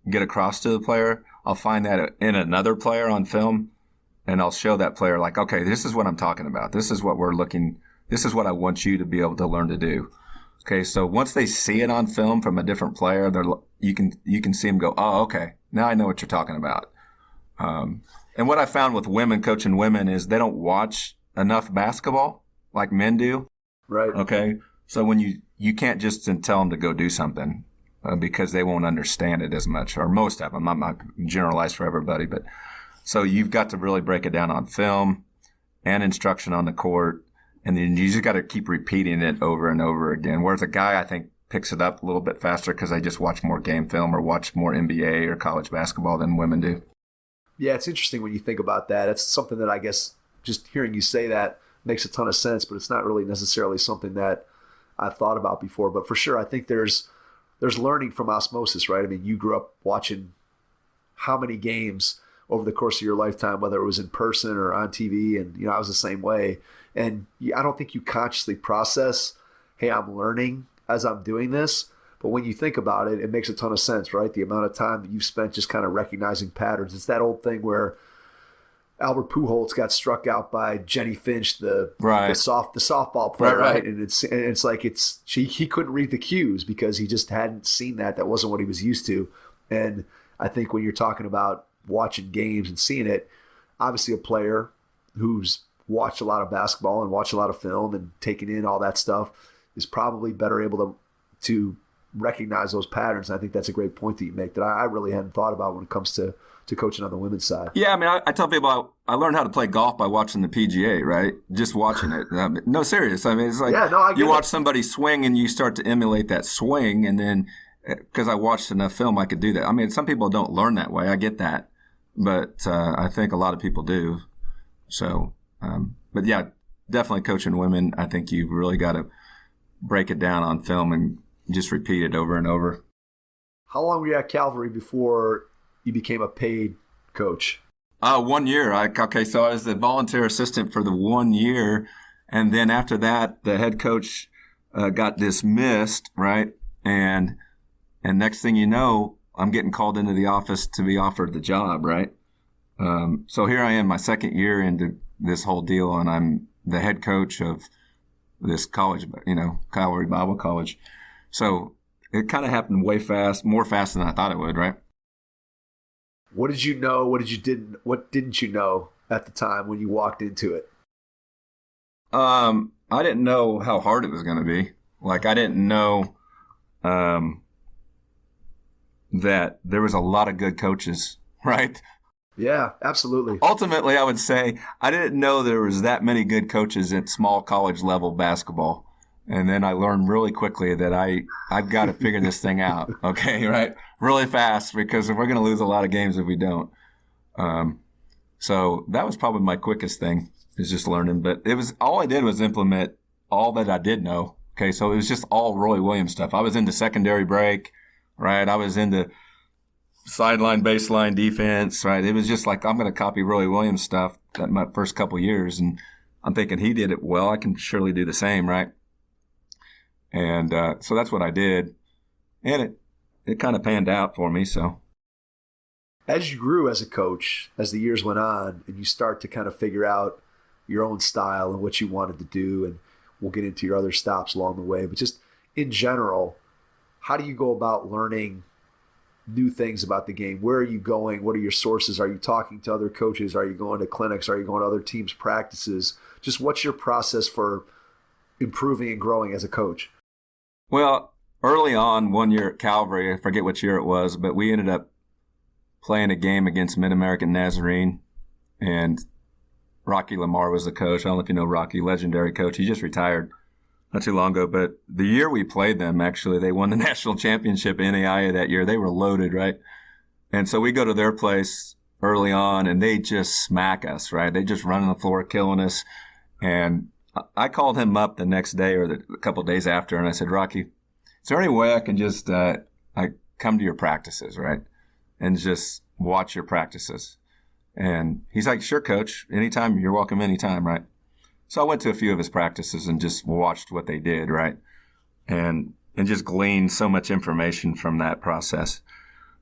get across to the player. I'll find that in another player on film, and I'll show that player like, okay, this is what I'm talking about. This is what we're looking. This is what I want you to be able to learn to do. Okay, so once they see it on film from a different player, you can see them go, oh, okay, now I know what you're talking about. And what I found with women, coaching women, is they don't watch enough basketball like men do. Right. Okay, so when you can't just tell them to go do something because they won't understand it as much, or most of them. I'm not generalized for everybody, but so you've got to really break it down on film and instruction on the court. And then you just got to keep repeating it over and over again. Whereas a guy, I think, picks it up a little bit faster because they just watch more game film or watch more NBA or college basketball than women do. Yeah, it's interesting when you think about that. It's something that I guess just hearing you say that makes a ton of sense, but it's not really necessarily something that I've thought about before. But for sure, I think there's learning from osmosis, right? I mean, you grew up watching how many games over the course of your lifetime, whether it was in person or on TV, and I was the same way. And I don't think you consciously process, hey, I'm learning as I'm doing this. But when you think about it, it makes a ton of sense, right? The amount of time that you've spent just kind of recognizing patterns. It's that old thing where Albert Pujols got struck out by Jenny Finch, the softball player, right? And it's like he couldn't read the cues because he just hadn't seen that. That wasn't what he was used to. And I think when you're talking about watching games and seeing it, obviously a player who's watched a lot of basketball and watched a lot of film and taken in all that stuff is probably better able to recognize those patterns. And I think that's a great point that you make that I really hadn't thought about when it comes to coaching on the women's side. Yeah, I mean, I tell people I learned how to play golf by watching the PGA, right? Just watching it. No, serious. I mean, it's like you watch somebody swing and you start to emulate that swing, and then because I watched enough film, I could do that. I mean, some people don't learn that way. I get that. But I think a lot of people do. So, but yeah, definitely coaching women, I think you've really got to break it down on film and just repeat it over and over. How long were you at Calvary before you became a paid coach? 1 year. So I was the volunteer assistant for the 1 year. And then after that, the head coach got dismissed, right? And next thing you know, I'm getting called into the office to be offered the job, right? So here I am, my second year into this whole deal, and I'm the head coach of this college, Calvary Bible College. So it kind of happened more fast than I thought it would, right? What did you know? What didn't you know at the time when you walked into it? I didn't know how hard it was going to be. Like, I didn't know that there was a lot of good coaches, right? Yeah, absolutely. Ultimately, I would say I didn't know there was that many good coaches at small college level basketball. And then I learned really quickly that I've got to figure this thing out, okay, right? Really fast, because we're going to lose a lot of games if we don't. So that was probably my quickest thing, is just learning. But it was all I did was implement all that I did know. Okay, so it was just all Roy Williams stuff. I was into secondary break, right? I was into sideline, baseline defense, right? It was just like, I'm going to copy Roy Williams stuff that my first couple years, and I'm thinking he did it well. I can surely do the same, right? And so that's what I did, and it kind of panned out for me. So as you grew as a coach, as the years went on, and you start to kind of figure out your own style and what you wanted to do, and we'll get into your other stops along the way, but just in general, how do you go about learning new things about the game? Where are you going? What are your sources? Are you talking to other coaches? Are you going to clinics? Are you going to other teams' practices? Just what's your process for improving and growing as a coach? Well, early on, one year at Calvary, I forget which year it was, but we ended up playing a game against Mid-American Nazarene, and Rocky Lamar was the coach. I don't know if you know Rocky, legendary coach. He just retired not too long ago. But the year we played them, actually, they won the national championship in NAIA that year. They were loaded, right? And so we go to their place early on, and they just smack us, right? They just run on the floor, killing us. And I called him up the next day or a couple of days after, and I said, Rocky, is there any way I can just come to your practices, right, and just watch your practices? And he's like, sure, coach. Anytime. You're welcome anytime, right? So I went to a few of his practices and just watched what they did, right, and just gleaned so much information from that process.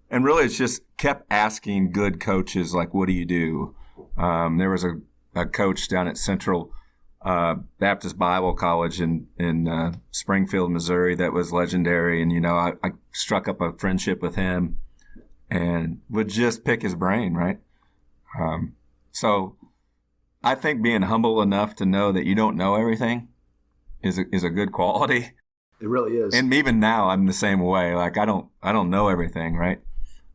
And really, it's just kept asking good coaches, like, what do you do? There was a coach down at Central Baptist Bible College in Springfield, Missouri, that was legendary. And, I struck up a friendship with him and would just pick his brain, right? So I think being humble enough to know that you don't know everything is a good quality. It really is. And even now, I'm the same way. Like, I don't know everything, right?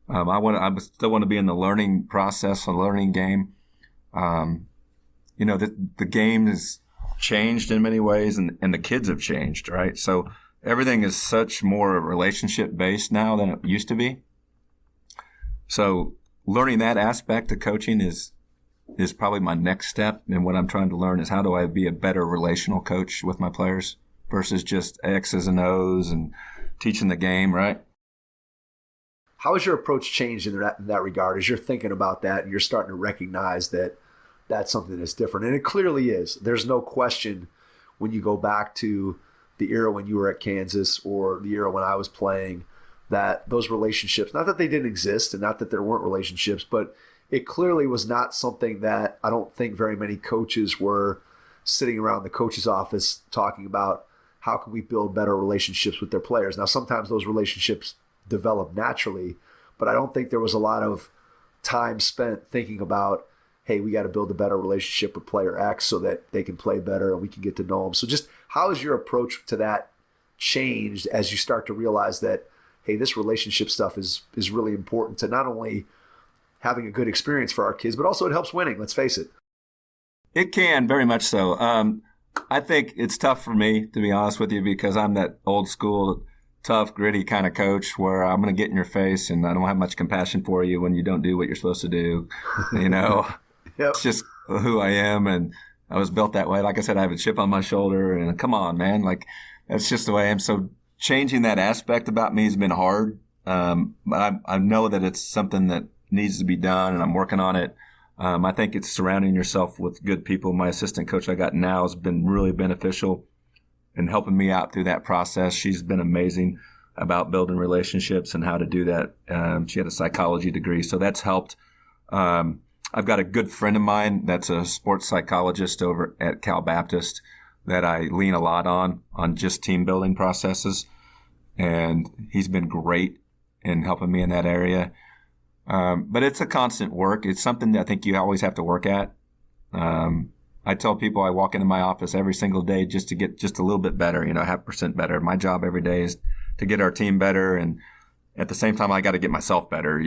I still want to be in the learning process, a learning game. The game has changed in many ways, and the kids have changed, right? So everything is such more relationship based now than it used to be. So learning that aspect of coaching is probably my next step. And what I'm trying to learn is, how do I be a better relational coach with my players versus just X's and O's and teaching the game, right? How has your approach changed in that regard as you're thinking about that and you're starting to recognize that that's something that's different? And it clearly is. There's no question when you go back to the era when you were at Kansas or the era when I was playing, that those relationships, not that they didn't exist and not that there weren't relationships, but it clearly was not something that I don't think very many coaches were sitting around the coach's office talking about how can we build better relationships with their players. Now, sometimes those relationships develop naturally, but I don't think there was a lot of time spent thinking about, hey, we got to build a better relationship with player X so that they can play better and we can get to know them. So just how has your approach to that changed as you start to realize that, hey, this relationship stuff is really important to not only having a good experience for our kids, but also it helps winning, let's face it. It can, very much so. I think it's tough for me, to be honest with you, because I'm that old school, tough, gritty kind of coach where I'm going to get in your face and I don't have much compassion for you when you don't do what you're supposed to do. Yep. It's just who I am, and I was built that way. Like I said, I have a chip on my shoulder, and come on, man. Like, that's just the way I am. So changing that aspect about me has been hard. But I know that it's something that needs to be done, and I'm working on it. I think it's surrounding yourself with good people. My assistant coach I got now has been really beneficial in helping me out through that process. She's been amazing about building relationships and how to do that. She had a psychology degree, so that's helped. I've got a good friend of mine that's a sports psychologist over at Cal Baptist that I lean a lot on just team building processes. And he's been great in helping me in that area. But it's a constant work. It's something that I think you always have to work at. I tell people I walk into my office every single day just to get just a little bit better, 0.5% better. My job every day is to get our team better. And at the same time, I got to get myself better,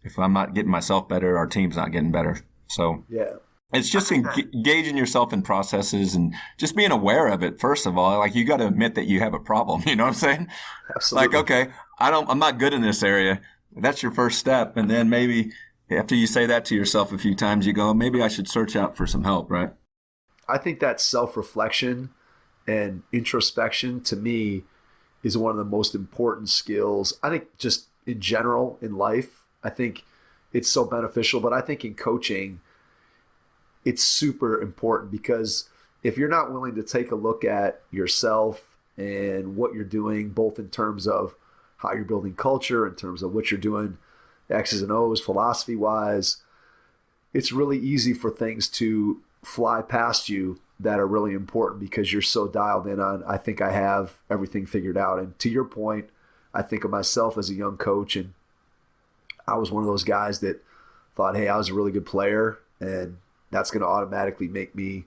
If I'm not getting myself better, our team's not getting better. So yeah, It's just engaging yourself in processes and just being aware of it. First of all, like you got to admit that you have a problem. You know what I'm saying? Absolutely. Like, okay, I'm not good in this area. That's your first step. And then maybe after you say that to yourself a few times, you go, maybe I should search out for some help, right? I think that self-reflection and introspection to me is one of the most important skills. I think just in general in life, I think it's so beneficial, but I think in coaching, it's super important because if you're not willing to take a look at yourself and what you're doing, both in terms of how you're building culture, in terms of what you're doing, X's and O's, philosophy-wise, it's really easy for things to fly past you that are really important because you're so dialed in on, I think I have everything figured out. And to your point, I think of myself as a young coach, and I was one of those guys that thought, hey, I was a really good player, and that's going to automatically make me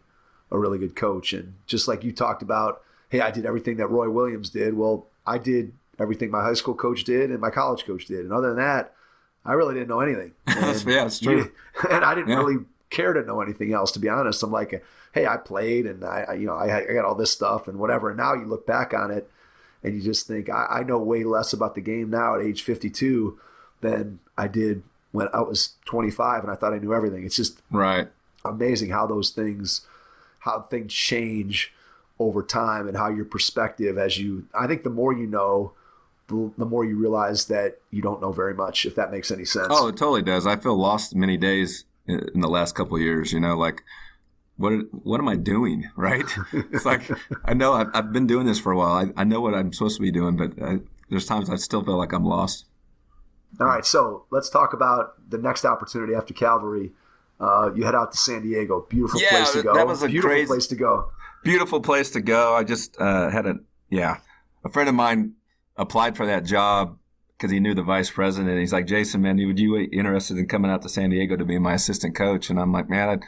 a really good coach. And just like you talked about, hey, I did everything that Roy Williams did. Well, I did everything my high school coach did and my college coach did. And other than that, I really didn't know anything. Yeah, it's true. And I didn't really care to know anything else, to be honest. I'm like, hey, I played and I got all this stuff and whatever. And now you look back on it and you just think, I know way less about the game now at age 52 than I did when I was 25 and I thought I knew everything. It's just amazing how things change over time and how your perspective I think the more you know, the more you realize that you don't know very much, if that makes any sense. Oh, it totally does. I feel lost many days in the last couple of years, like what am I doing? Right. It's like, I know I've been doing this for a while. I know what I'm supposed to be doing, but there's times I still feel like I'm lost. All right. So let's talk about the next opportunity after Calvary. You head out to San Diego. Beautiful place to go. That was a beautiful place to go. Beautiful place to go. I just had a friend of mine applied for that job because he knew the vice president. He's like, Jason, man, would you be interested in coming out to San Diego to be my assistant coach? And I'm like, man,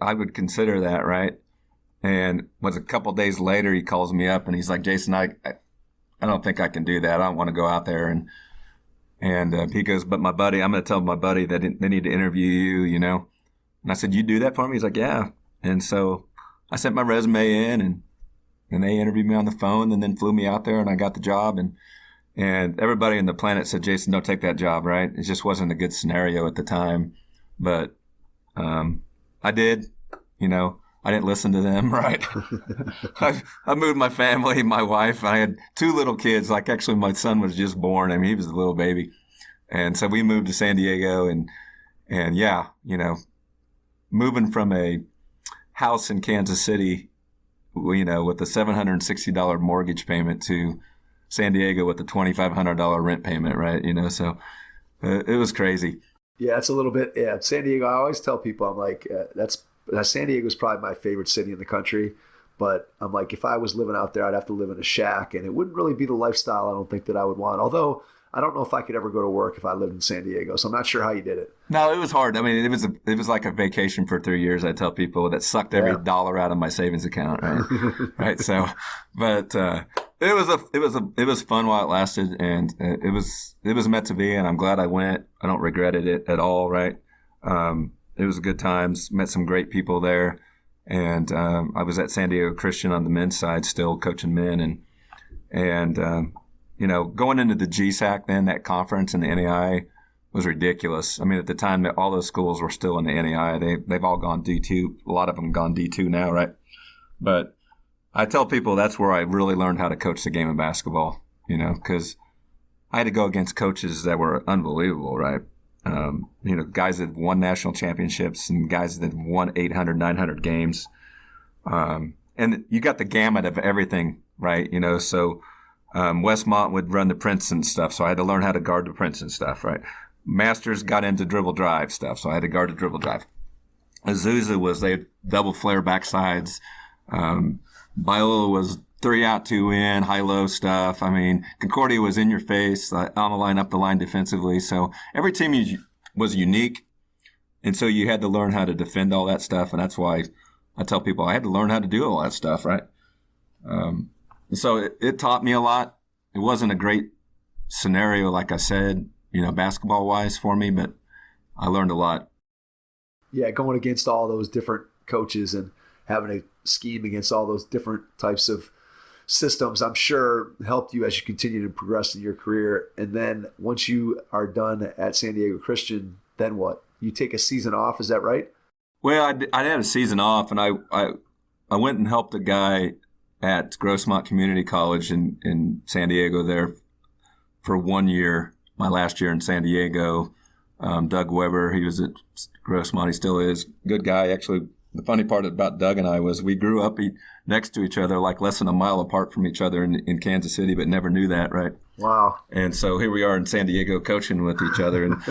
I would consider that, right? And was a couple of days later, he calls me up and he's like, Jason, I don't think I can do that. I don't want to go out there. And he goes, but my buddy, I'm going to tell my buddy that they need to interview you, And I said, you do that for me? He's like, yeah. And so I sent my resume in and they interviewed me on the phone and then flew me out there and I got the job. And everybody on the planet said, Jason, don't take that job, right? It just wasn't a good scenario at the time. But I did, I didn't listen to them, right? I moved my family, my wife. I had 2 little kids. Like actually my son was just born. I mean, he was a little baby. And so we moved to San Diego and moving from a house in Kansas City, with a $760 mortgage payment to San Diego with a $2,500 rent payment, right? So it was crazy. Yeah, it's a little bit. Yeah, San Diego. I always tell people, I'm like, San Diego is probably my favorite city in the country. But I'm like, if I was living out there, I'd have to live in a shack, and it wouldn't really be the lifestyle I don't think that I would want. Although I don't know if I could ever go to work if I lived in San Diego, so I'm not sure how you did it. No, it was hard. I mean, it was like a vacation for 3 years. I tell people that sucked every dollar out of my savings account, right? Right. So, but it was fun while it lasted, and it was meant to be, and I'm glad I went. I don't regret it at all. Right. It was good times. Met some great people there, and I was at San Diego Christian on the men's side, still coaching men, and going into the GSAC then, that conference in the NAIA was ridiculous. I mean, at the time, all those schools were still in the NAIA. They've all gone D2. A lot of them gone D2 now, right? But I tell people that's where I really learned how to coach the game of basketball, because I had to go against coaches that were unbelievable, right? Guys that won national championships and guys that won 800, 900 games. And you got the gamut of everything, right? So Westmont would run the Princeton stuff, so I had to learn how to guard the Princeton stuff, right? Masters got into dribble drive stuff, so I had to guard the dribble drive. Azusa was they double flare backsides. Biola was 3 out, 2 in, high-low stuff. I mean, Concordia was in your face, on the line, up the line defensively. So every team was unique, and so you had to learn how to defend all that stuff, and that's why I tell people I had to learn how to do all that stuff, right? So it taught me a lot. It wasn't a great scenario, like I said, basketball-wise for me, but I learned a lot. Yeah, going against all those different coaches and having to scheme against all those different types of systems, I'm sure helped you as you continue to progress in your career. And then once you are done at San Diego Christian, then what? You take a season off, is that right? Well, I had a season off, and I went and helped a guy at Grossmont Community College in San Diego there for 1 year, my last year in San Diego. Doug Weber, he was at Grossmont, he still is. Good guy. Actually, the funny part about Doug and I was we grew up next to each other, like less than a mile apart from each other in Kansas City, but never knew that, right? Wow. And so here we are in San Diego coaching with each other. And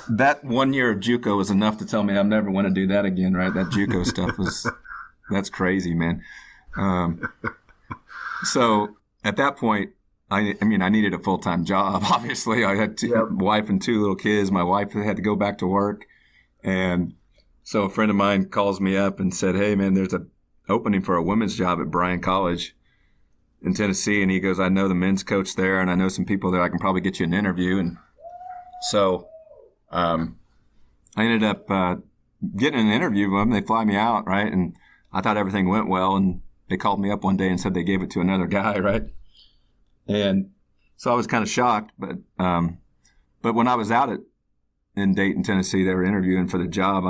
that 1 year of JUCO was enough to tell me I never want to do that again, right? That JUCO stuff that's crazy, man. So at that point, I needed a full-time job. Obviously, I had a wife and 2 little kids. My wife had to go back to work. And so a friend of mine calls me up and said, hey, man, there's an opening for a women's job at Bryan College in Tennessee. And he goes, I know the men's coach there, and I know some people there. I can probably get you an interview. And so I ended up getting an interview with them. They fly me out, right? And I thought everything went well. And they called me up one day and said they gave it to another guy, right? And so I was kind of shocked, but when I was out in Dayton, Tennessee, they were interviewing for the job.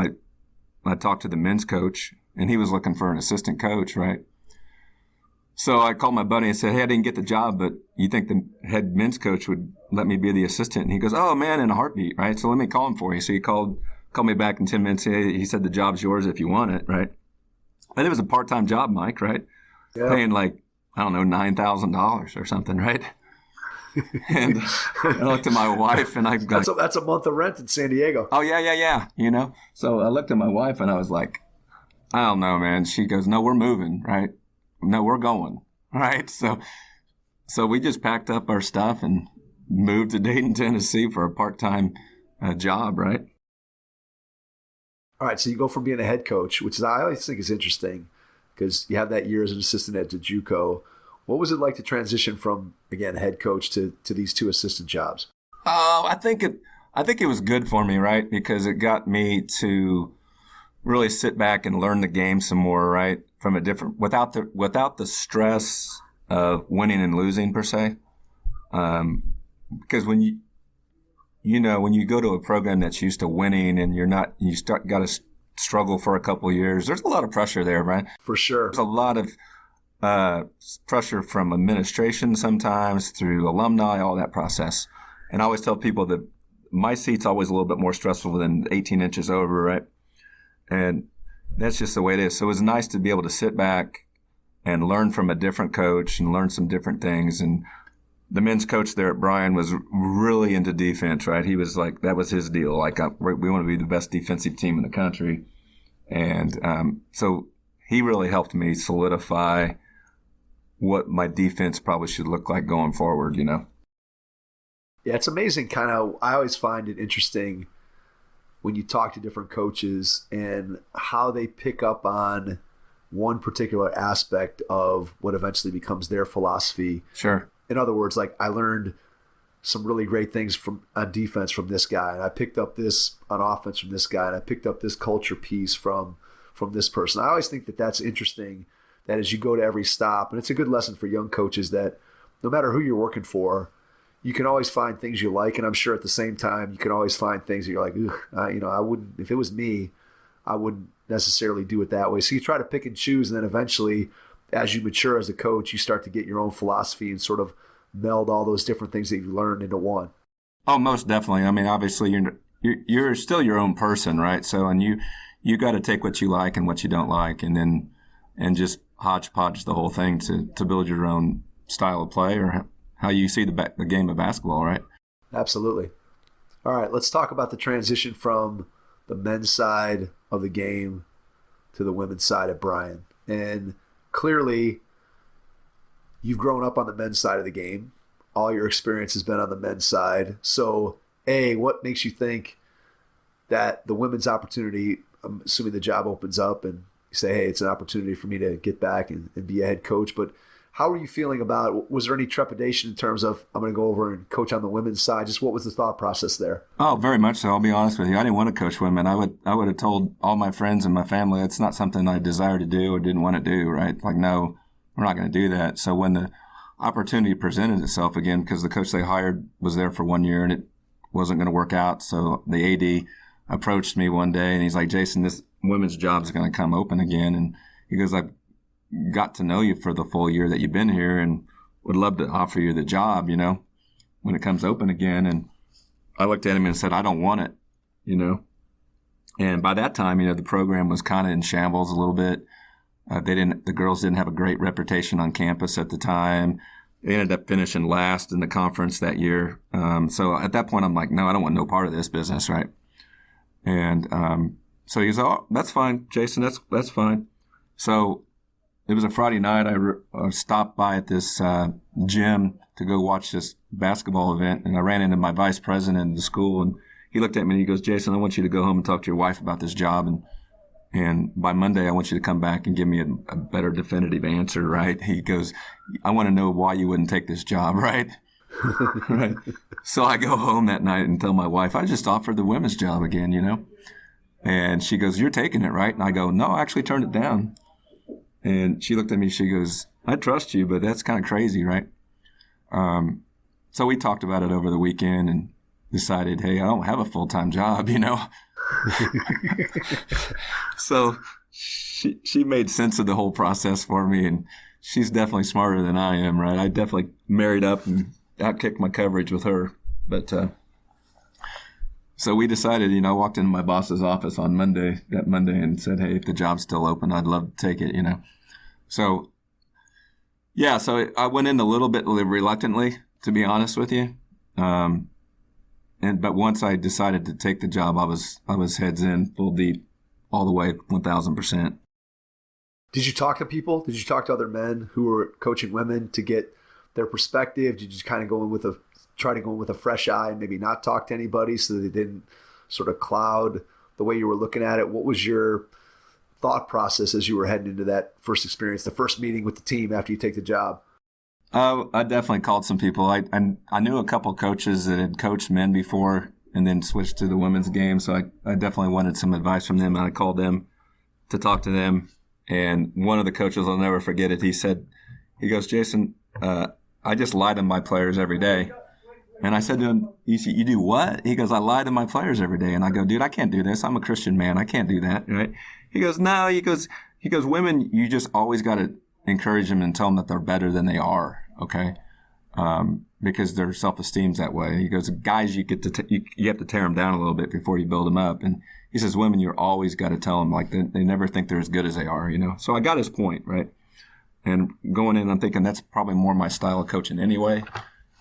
I talked to the men's coach, and he was looking for an assistant coach, right? So I called my buddy and said, hey, I didn't get the job, but you think the head men's coach would let me be the assistant? And he goes, oh, man, in a heartbeat, right? So let me call him for you. So he called me back in 10 minutes. He said the job's yours if you want it, right? And it was a part-time job, Mike, right? Yeah. Paying like, I don't know, $9,000 or something, right? And I looked at my wife, and that's a month of rent in San Diego. Oh, yeah. So I looked at my wife, and I was like, I don't know, man. She goes, no, we're moving, right? No, we're going, right? So we just packed up our stuff and moved to Dayton, Tennessee for a part-time job, right? All right, so you go from being a head coach, which I always think is interesting, because you have that year as an assistant at JUCO. What was it like to transition from, again, head coach to these 2 assistant jobs? Oh, I think it was good for me, right? Because it got me to really sit back and learn the game some more, right? From a different, without the stress of winning and losing per se. Because when you go to a program that's used to winning and got to struggle for a couple of years, there's a lot of pressure there, right? For sure. There's a lot of pressure from administration sometimes, through alumni, all that process. And I always tell people that my seat's always a little bit more stressful than 18 inches over, right? And that's just the way it is. So it was nice to be able to sit back and learn from a different coach and learn some different things. And the men's coach there at Bryan was really into defense, right? He was like, that was his deal. Like, we want to be the best defensive team in the country. And so he really helped me solidify what my defense probably should look like going forward, Yeah, it's amazing I always find it interesting when you talk to different coaches and how they pick up on one particular aspect of what eventually becomes their philosophy. Sure. In other words, like, I learned some really great things on defense from this guy, and I picked up this on offense from this guy, and I picked up this culture piece from this person. I always think that that's interesting, that as you go to every stop, and it's a good lesson for young coaches, that no matter who you're working for, you can always find things you like, and I'm sure at the same time you can always find things that you're like, I wouldn't, if it was me, I wouldn't necessarily do it that way. So you try to pick and choose, and then eventually, as you mature as a coach, you start to get your own philosophy and sort of meld all those different things that you learned into one. Oh, most definitely. I mean, obviously, you're still your own person, right? So, and you got to take what you like and what you don't like, and just hodgepodge the whole thing to build your own style of play or how you see the game of basketball, right? Absolutely. All right, let's talk about the transition from the men's side of the game to the women's side at Bryan. And clearly, you've grown up on the men's side of the game. All your experience has been on the men's side. So, what makes you think that the women's opportunity, I'm assuming the job opens up and you say, hey, it's an opportunity for me to get back and be a head coach, but How were you feeling about, was there any trepidation in terms of, I'm going to go over and coach on the women's side? Just what was the thought process there? Oh, very much so. I'll be honest with you. I didn't want to coach women. I would have told all my friends and my family it's not something I desired to do or didn't want to do, right? Like, no, we're not going to do that. So when the opportunity presented itself again, because the coach they hired was there for 1 year and it wasn't going to work out. So the AD approached me one day and he's like, Jason, this women's job is going to come open again. And he goes, I've got to know you for the full year that you've been here and would love to offer you the job, when it comes open again. And I looked at him and said, I don't want it, And by that time, the program was kind of in shambles a little bit. The girls didn't have a great reputation on campus at the time. They ended up finishing last in the conference that year. So at that point, I'm like, no, I don't want no part of this business, right? And so he goes, oh, that's fine, Jason, that's fine. So it was a Friday night. I stopped by at this gym to go watch this basketball event, and I ran into my vice president of the school, and he looked at me and he goes, Jason, I want you to go home and talk to your wife about this job, and by Monday I want you to come back and give me a better definitive answer, right? He goes, I want to know why you wouldn't take this job, right? Right. So I go home that night and tell my wife, I just offered the women's job again, And she goes, you're taking it, right? And I go, no, I actually turned it down. And she looked at me, she goes, I trust you, but that's kind of crazy, right? So we talked about it over the weekend and decided, hey, I don't have a full-time job, So she made sense of the whole process for me, and she's definitely smarter than I am, right? I definitely married up and outkicked my coverage with her. But so we decided, I walked into my boss's office on that Monday and said, hey, if the job's still open, I'd love to take it, So, yeah, so I went in a little bit reluctantly, to be honest with you. But once I decided to take the job, I was heads in, full deep, all the way, 1,000%. Did you talk to people? Did you talk to other men who were coaching women to get their perspective? Did you just kind of try to go in with a fresh eye and maybe not talk to anybody so that they didn't sort of cloud the way you were looking at it? What was your thought process as you were heading into that first experience, the first meeting with the team after you take the job? I definitely called some people. I knew a couple coaches that had coached men before and then switched to the women's game, so I definitely wanted some advice from them. And I called them to talk to them. And one of the coaches, I'll never forget it, he goes, Jason, I just lie to my players every day. And I said to him, you do what? He goes, I lie to my players every day. And I go, dude, I can't do this. I'm a Christian man. I can't do that, right? He goes, no. He goes, women, you just always got to encourage them and tell them that they're better than they are, okay? Because their self-esteem's that way. He goes, guys, you have to tear them down a little bit before you build them up. And he says, women, you're always got to tell them, like, they never think they're as good as they are, So I got his point, right? And going in, I'm thinking that's probably more my style of coaching anyway.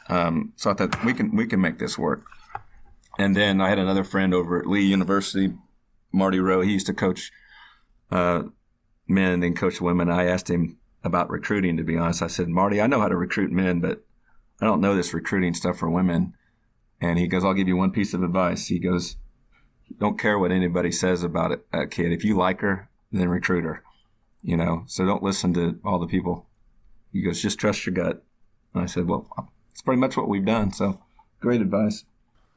So I thought we can make this work. And then I had another friend over at Lee University, Marty Rowe. He used to coach men and then coach women. I asked him about recruiting, to be honest. I said, Marty, I know how to recruit men, but I don't know this recruiting stuff for women. And he goes, I'll give you one piece of advice. He goes, don't care what anybody says about a kid. If you like her, then recruit her. So don't listen to all the people. He goes, just trust your gut. And I said, well, it's pretty much what we've done. So great advice.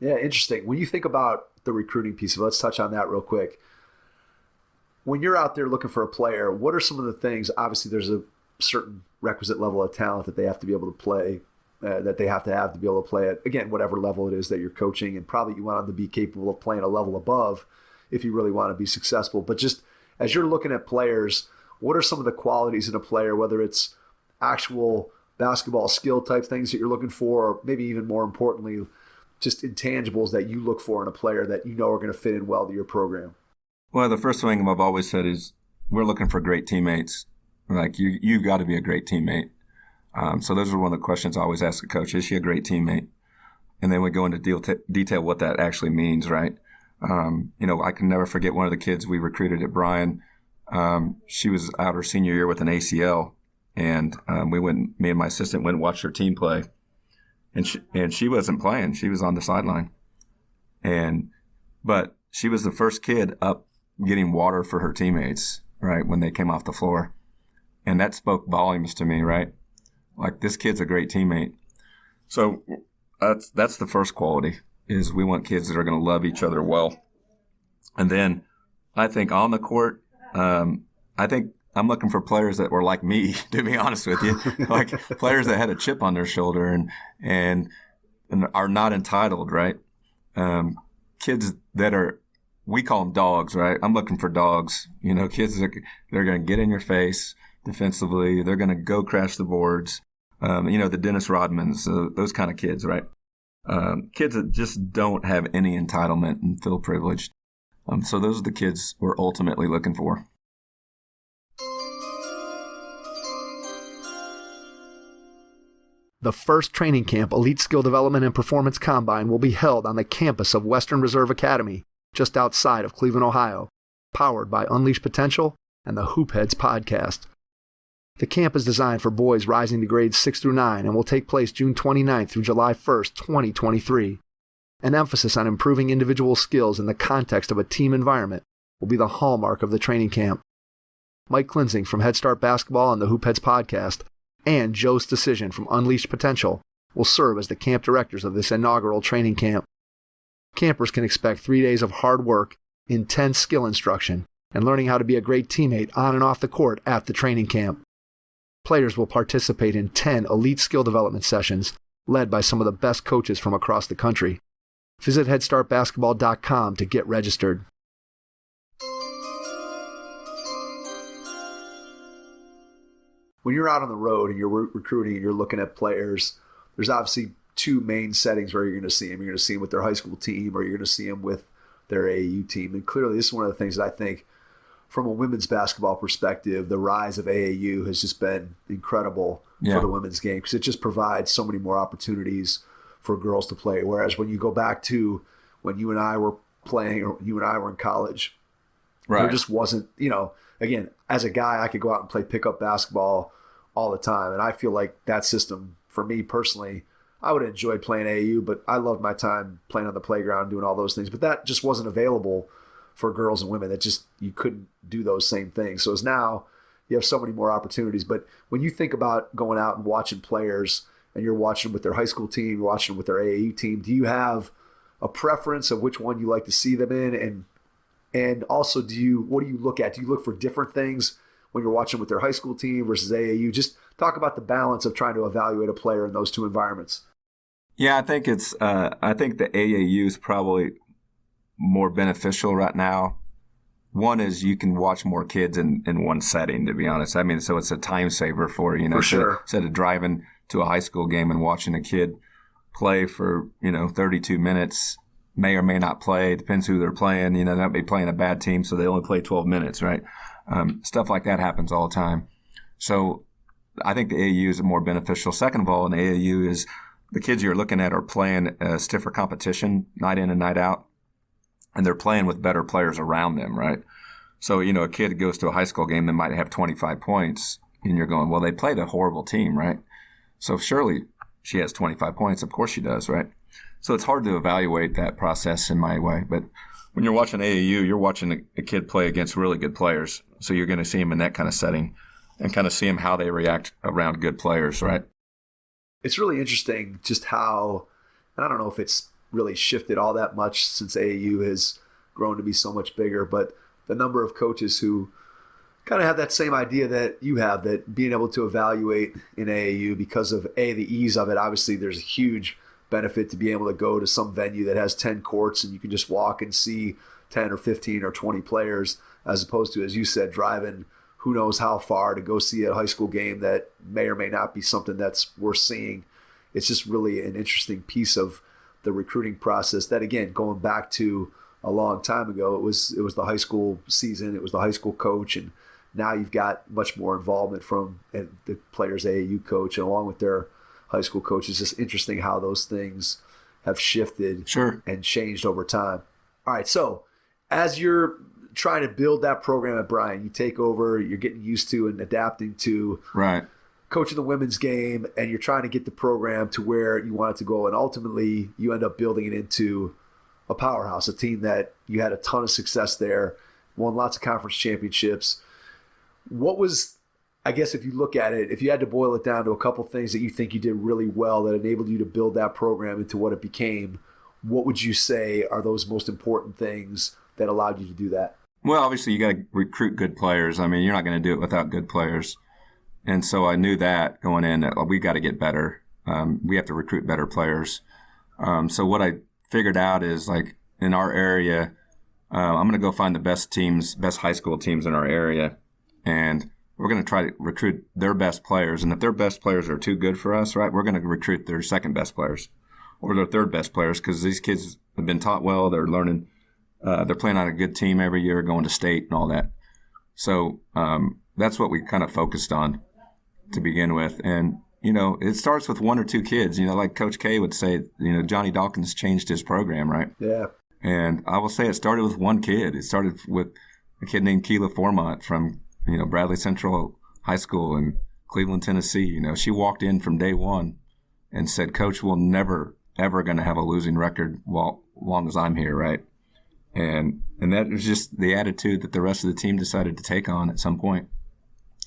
Yeah, interesting. When you think about the recruiting piece of it, let's touch on that real quick. When you're out there looking for a player, what are some of the things? Obviously, there's a certain requisite level of talent that they have to be able to play, that they have to be able to play at, again, whatever level it is that you're coaching. And probably you want them to be capable of playing a level above if you really want to be successful. But just as you're looking at players, what are some of the qualities in a player, whether it's actual basketball skill type things that you're looking for, or maybe even more importantly, just intangibles that you look for in a player that you know are going to fit in well to your program? Well, the first thing I've always said is we're looking for great teammates. Like you've got to be a great teammate. So those are one of the questions I always ask a coach. Is she a great teammate? And then we go into detail what that actually means, right? I can never forget one of the kids we recruited at Bryan. She was out her senior year with an ACL. And me and my assistant went and watched her team play. And she wasn't playing. She was on the sideline. But she was the first kid up getting water for her teammates, right, when they came off the floor. And that spoke volumes to me, right? like this kid's a great teammate. So that's the first quality, is we want kids that are going to love each other well. And then I think on the court, I think I'm looking for players that were like me, to be honest with you, like players that had a chip on their shoulder and are not entitled, right? Kids that are, we call them dogs, right? I'm looking for dogs, kids that they're going to get in your face defensively. They're going to go crash the boards. The Dennis Rodmans, those kind of kids, right? Kids that just don't have any entitlement and feel privileged. So those are the kids we're ultimately looking for. The first training camp Elite Skill Development and Performance Combine will be held on the campus of Western Reserve Academy, just outside of Cleveland, Ohio, powered by Unleash Potential and the Hoopheads podcast. The camp is designed for boys rising to grades 6 through 9 and will take place June 29th through July 1st, 2023. An emphasis on improving individual skills in the context of a team environment will be the hallmark of the training camp. Mike Klinzing from Head Start Basketball and the Hoopheads podcast and Joe's Decision from Unleashed Potential will serve as the camp directors of this inaugural training camp. Campers can expect 3 days of hard work, intense skill instruction, and learning how to be a great teammate on and off the court at the training camp. Players will participate in 10 elite skill development sessions led by some of the best coaches from across the country. Visit headstartbasketball.com to get registered. When you're out on the road and you're recruiting and you're looking at players, there's obviously two main settings where you're going to see them. You're going to see them with their high school team, or you're going to see them with their AAU team. And clearly this is one of the things that I think, from a women's basketball perspective, the rise of AAU has just been incredible for the women's game, because it just provides so many more opportunities for girls to play. Whereas when you go back to when you and I were playing, or you and I were in college, there just wasn't, again, as a guy, I could go out and play pickup basketball all the time. And I feel like that system, for me personally, I would have enjoyed playing AAU, but I loved my time playing on the playground, doing all those things. But that just wasn't available for girls and women. That just, you couldn't do those same things. So as now, you have so many more opportunities. But when you think about going out and watching players, and you're watching them with their high school team, you're watching them with their AAU team, do you have a preference of which one you like to see them in? And also, what do you look at? Do you look for different things when you're watching with their high school team versus AAU? Just talk about the balance of trying to evaluate a player in those two environments. Yeah, I think I think the AAU is probably more beneficial right now. One is you can watch more kids in one setting, to be honest. I mean, so it's a time saver for sure. Instead of driving to a high school game and watching a kid play for 32 minutes, may or may not play, depends who they're playing. They might be playing a bad team, so they only play 12 minutes, right? Stuff like that happens all the time. So I think the AAU is more beneficial. Second of all, in the AAU is the kids you're looking at are playing a stiffer competition night in and night out, and they're playing with better players around them, right? So, a kid goes to a high school game that might have 25 points, and you're going, well, they played a horrible team, right? So surely she has 25 points. Of course she does, right? So it's hard to evaluate that process in my way. But when you're watching AAU, you're watching a kid play against really good players. So you're going to see him in that kind of setting and kind of see him how they react around good players, right? It's really interesting just how, and I don't know if it's really shifted all that much since AAU has grown to be so much bigger, but the number of coaches who kind of have that same idea that you have, that being able to evaluate in AAU because of the ease of it. Obviously, there's a huge benefit to be able to go to some venue that has 10 courts and you can just walk and see 10 or 15 or 20 players, as opposed to, as you said, driving who knows how far to go see a high school game that may or may not be something that's worth seeing. It's just really an interesting piece of the recruiting process that, again, going back to a long time ago, it was the high school season, it was the high school coach, and now you've got much more involvement from the players' AAU coach, and along with their high school coach. It's just interesting how those things have shifted and changed over time. All right, so as you're trying to build that program at Bryan, you take over, you're getting used to and adapting to coaching the women's game, and you're trying to get the program to where you want it to go, and ultimately you end up building it into a powerhouse, a team that you had a ton of success there, won lots of conference championships. What was I guess if you look at it, if you had to boil it down to a couple things that you think you did really well that enabled you to build that program into what it became, what would you say are those most important things that allowed you to do that? Well, obviously you got to recruit good players. I mean, you're not going to do it without good players. And so I knew that going in, that we got to get better. We have to recruit better players. So what I figured out is, like, in our area, I'm going to go find the best teams, best high school teams in our area, and we're going to try to recruit their best players. And if their best players are too good for us, right, we're going to recruit their second best players or their third best players, because these kids have been taught well. They're learning. They're playing on a good team every year, going to state and all that. So that's what we kind of focused on to begin with. And, you know, it starts with one or two kids. You know, like Coach K would say, you know, Johnny Dawkins changed his program, right? Yeah. And I will say it started with one kid. It started with a kid named Keela Formont from, you know, Bradley Central High School in Cleveland, Tennessee. You know, she walked in from day one and said, Coach, we're never, ever going to have a losing record while long as I'm here, right? And that was just the attitude that the rest of the team decided to take on at some point.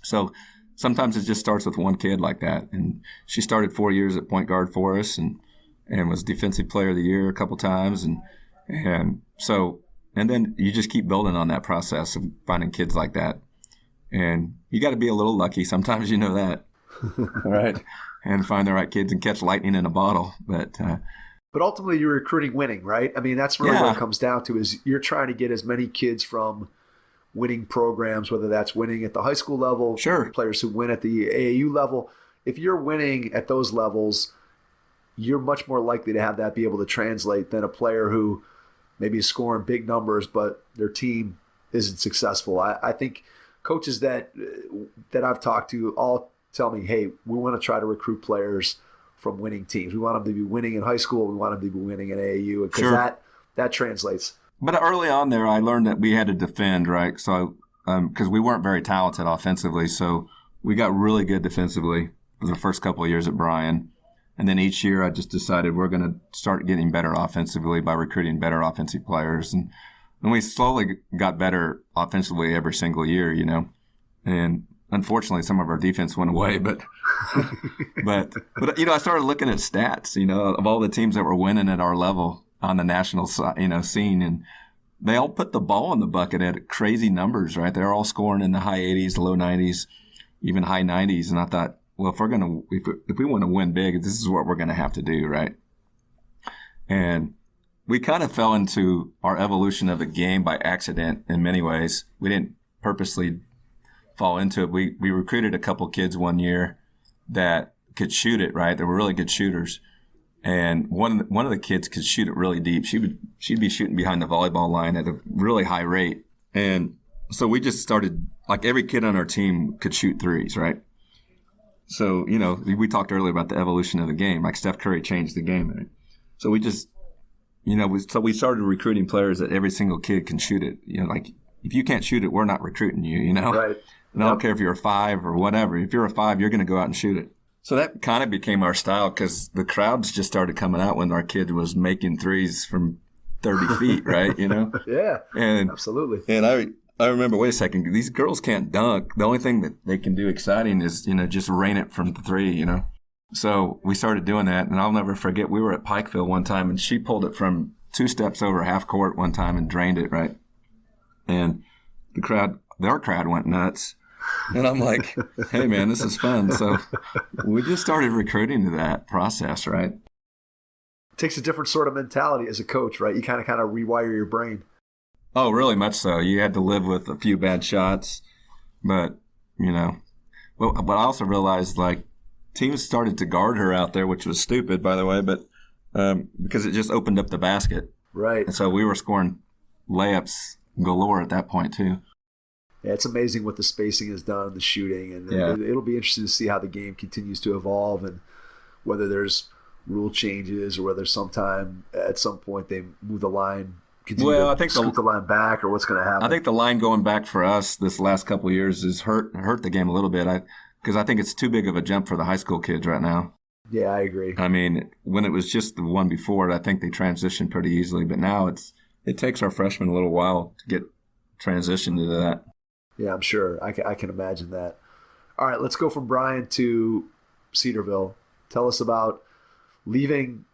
So sometimes it just starts with one kid like that. And she started 4 years at point guard for us and was Defensive Player of the Year a couple times. And then you just keep building on that process of finding kids like that. And you got to be a little lucky. Sometimes you know that. Right. And find the right kids and catch lightning in a bottle. But ultimately, you're recruiting winning, right? I mean, that's really what it comes down to, is you're trying to get as many kids from winning programs, whether that's winning at the high school level, sure, players who win at the AAU level. If you're winning at those levels, you're much more likely to have that be able to translate than a player who maybe is scoring big numbers, but their team isn't successful. I think coaches that I've talked to all tell me, hey, we want to try to recruit players from winning teams. We want them to be winning in high school. We want them to be winning in AAU, because that translates. But early on there, I learned that we had to defend, right? So because we weren't very talented offensively, so we got really good defensively for the first couple of years at Bryan. And then each year I just decided we're going to start getting better offensively by recruiting better offensive players. And we slowly got better offensively every single year, you know. And unfortunately, some of our defense went away, but you know, I started looking at stats, you know, of all the teams that were winning at our level on the national, you know, scene, and they all put the ball in the bucket at crazy numbers, right? They're all scoring in the high 80s, low 90s, even high 90s, and I thought, well, if we want to win big, this is what we're going to have to do, right? And we kind of fell into our evolution of the game by accident in many ways. We didn't purposely fall into it. We recruited a couple kids one year that could shoot it, right? They were really good shooters. And one of the kids could shoot it really deep. She'd be shooting behind the volleyball line at a really high rate. And so we just started, like, every kid on our team could shoot threes, right? So, you know, we talked earlier about the evolution of the game. Like, Steph Curry changed the game, right? So we just, you know, we started recruiting players that every single kid can shoot it. You know, like, if you can't shoot it, we're not recruiting you, you know? Right. And I don't care if you're a 5 or whatever. If you're a 5, you're going to go out and shoot it. So that kind of became our style, because the crowds just started coming out when our kid was making threes from 30 feet, right? You know? Yeah, absolutely. And I remember, wait a second, these girls can't dunk. The only thing that they can do exciting is, you know, just rain it from the 3, you know? So we started doing that, and I'll never forget, we were at Pikeville one time, and she pulled it from 2 steps over half court one time and drained it, right? And our crowd went nuts. And I'm like, hey, man, this is fun. So we just started recruiting to that process, right? It takes a different sort of mentality as a coach, right? You kind of rewire your brain. Oh, really much so. You had to live with a few bad shots. But, you know, but I also realized, like, teams started to guard her out there, which was stupid, by the way, but because it just opened up the basket. Right. And so we were scoring layups galore at that point, too. Yeah, it's amazing what the spacing has done, the shooting, and it'll be interesting to see how the game continues to evolve, and whether there's rule changes or whether at some point they move the line, I think scoot the line back, or what's going to happen. I think the line going back for us this last couple of years has hurt the game a little bit, because I think it's too big of a jump for the high school kids right now. Yeah, I agree. I mean, when it was just the one before it, I think they transitioned pretty easily, but now it takes our freshmen a little while to get transitioned to that. Yeah, I'm sure. I can imagine that. All right, let's go from Bryan to Cedarville. Tell us about leaving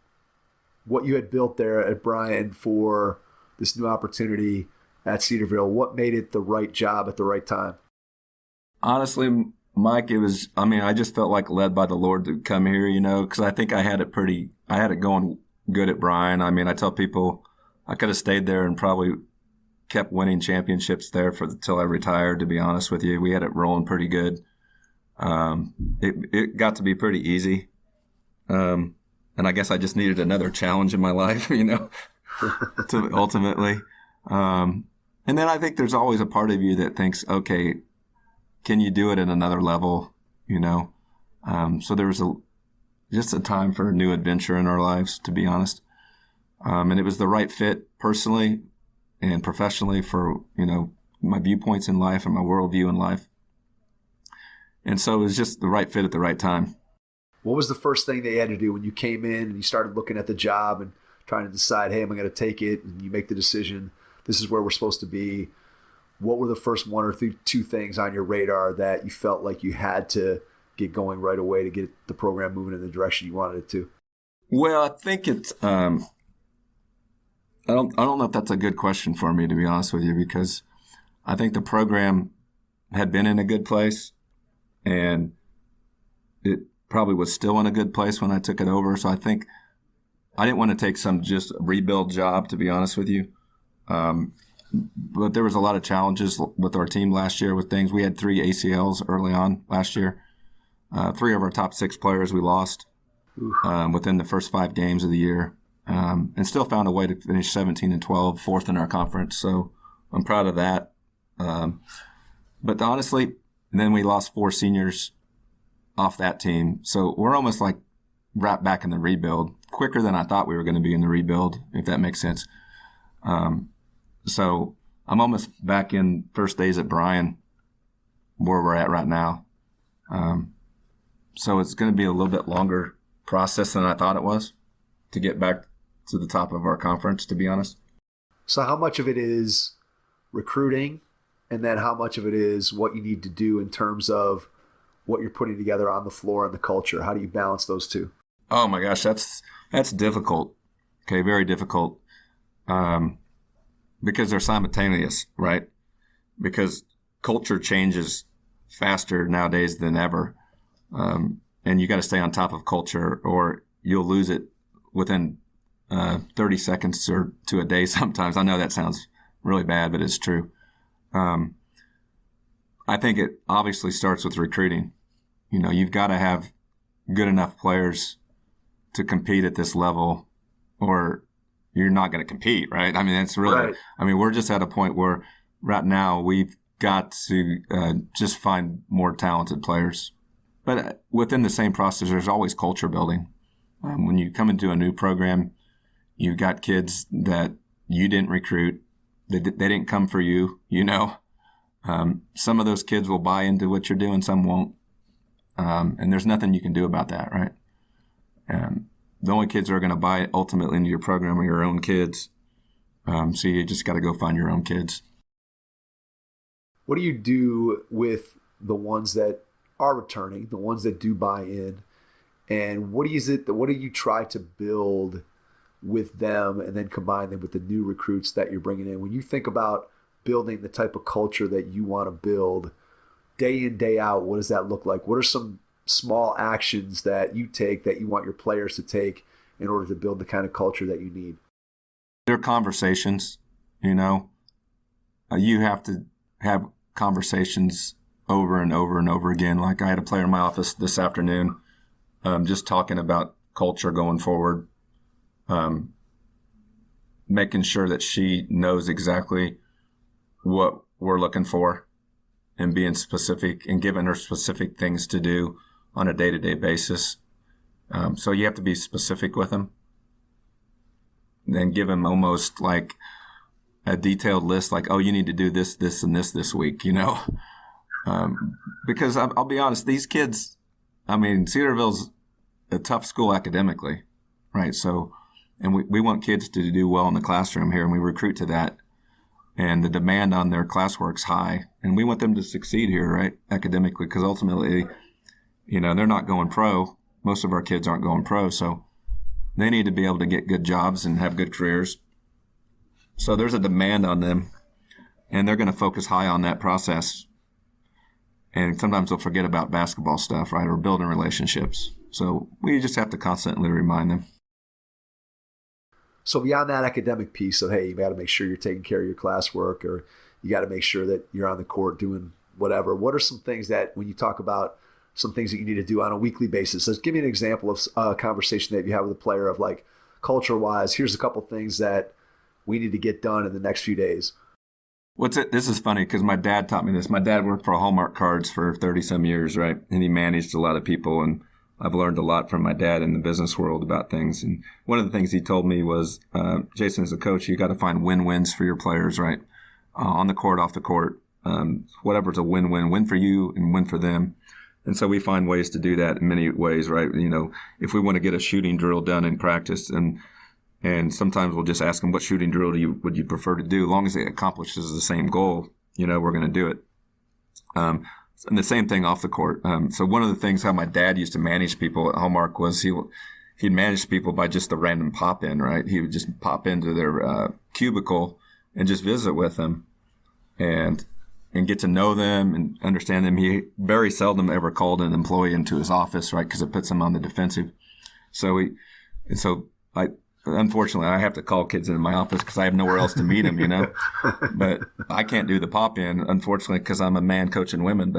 what you had built there at Bryan for this new opportunity at Cedarville. What made it the right job at the right time? Honestly, Mike, I just felt like led by the Lord to come here, because I think I had it going good at Bryan. I tell people I could have stayed there and probably kept winning championships there till I retired, to be honest with you. We had it rolling pretty good. It got to be pretty easy. And I guess I just needed another challenge in my life, to ultimately. And then I think there's always a part of you that thinks, okay, can you do it at another level, So there was just a time for a new adventure in our lives, to be honest. And it was the right fit personally and professionally for, my viewpoints in life and my worldview in life. And so it was just the right fit at the right time. What was the first thing that you had to do when you came in and you started looking at the job and trying to decide, hey, am I going to take it? And you make the decision, this is where we're supposed to be. What were the first one or two things on your radar that you felt like you had to get going right away to get the program moving in the direction you wanted it to? Well, I think it's I don't know if that's a good question for me, to be honest with you, because I think the program had been in a good place and it probably was still in a good place when I took it over. So I think I didn't want to take some just rebuild job, to be honest with you. But there was a lot of challenges with our team last year with things. We had 3 ACLs early on last year. 3 of our top 6 players we lost within the first 5 games of the year, and still found a way to finish 17-12, fourth in our conference. So I'm proud of that. But honestly, and then we lost 4 seniors off that team. So we're almost like right back in the rebuild, quicker than I thought we were going to be in the rebuild, if that makes sense. So I'm almost back in first days at Bryan, where we're at right now. So it's going to be a little bit longer process than I thought it was to get back to the top of our conference, to be honest. So how much of it is recruiting, and then how much of it is what you need to do in terms of what you're putting together on the floor and the culture? How do you balance those two? Oh my gosh, that's difficult. Okay, very difficult. Because they're simultaneous, right? Because culture changes faster nowadays than ever. And you got to stay on top of culture or you'll lose it within 30 seconds or to a day sometimes. I know that sounds really bad, but it's true. I think it obviously starts with recruiting. You've got to have good enough players to compete at this level or you're not going to compete, right? It's really, right. We're just at a point where right now we've got to just find more talented players. But within the same process, there's always culture building. When you come into a new program, you've got kids that you didn't recruit. They didn't come for you, Some of those kids will buy into what you're doing, some won't. And there's nothing you can do about that, right? The only kids that are going to buy ultimately into your program are your own kids. So you just got to go find your own kids. What do you do with the ones that are returning, the ones that do buy in? And what do you try to build with them and then combine them with the new recruits that you're bringing in? When you think about building the type of culture that you want to build day in, day out, what does that look like? What are some small actions that you take that you want your players to take in order to build the kind of culture that you need? There are conversations, you have to have conversations over and over and over again. Like I had a player in my office this afternoon just talking about culture going forward, making sure that she knows exactly what we're looking for and being specific and giving her specific things to do on a day-to-day basis. So you have to be specific with them. Then give them almost like a detailed list, like, oh, you need to do this, this, and this week, Because I'll be honest, these kids, Cedarville's a tough school academically, right? So, and we want kids to do well in the classroom here, and we recruit to that. and the demand on their classwork's high. And we want them to succeed here, right, academically, because ultimately, they're not going pro. Most of our kids aren't going pro, so they need to be able to get good jobs and have good careers. So there's a demand on them, and they're going to focus high on that process. And sometimes they'll forget about basketball stuff, right, or building relationships. So we just have to constantly remind them. So beyond that academic piece of, hey, you got to make sure you're taking care of your classwork, or you got to make sure that you're on the court doing whatever, what are some things that, when you talk about some things that you need to do on a weekly basis, just give me an example of a conversation that you have with a player of, like, culture-wise, here's a couple things that we need to get done in the next few days. This is funny because my dad taught me this. My dad worked for Hallmark Cards for 30-some years, right? And he managed a lot of people, and I've learned a lot from my dad in the business world about things. And one of the things he told me was, Jason, as a coach, you got to find win-wins for your players, right? On the court, off the court, whatever's a win-win, win for you and win for them. And so we find ways to do that in many ways, right? If we want to get a shooting drill done in practice, and sometimes we'll just ask them, what shooting drill would you prefer to do? As long as it accomplishes the same goal, we're going to do it. And the same thing off the court. So one of the things how my dad used to manage people at Hallmark was he'd manage people by just the random pop in, right? He would just pop into their cubicle and just visit with them and get to know them and understand them. He very seldom ever called an employee into his office, right? Because it puts him on the defensive. Unfortunately, I have to call kids into my office because I have nowhere else to meet them, But I can't do the pop-in, unfortunately, because I'm a man coaching women.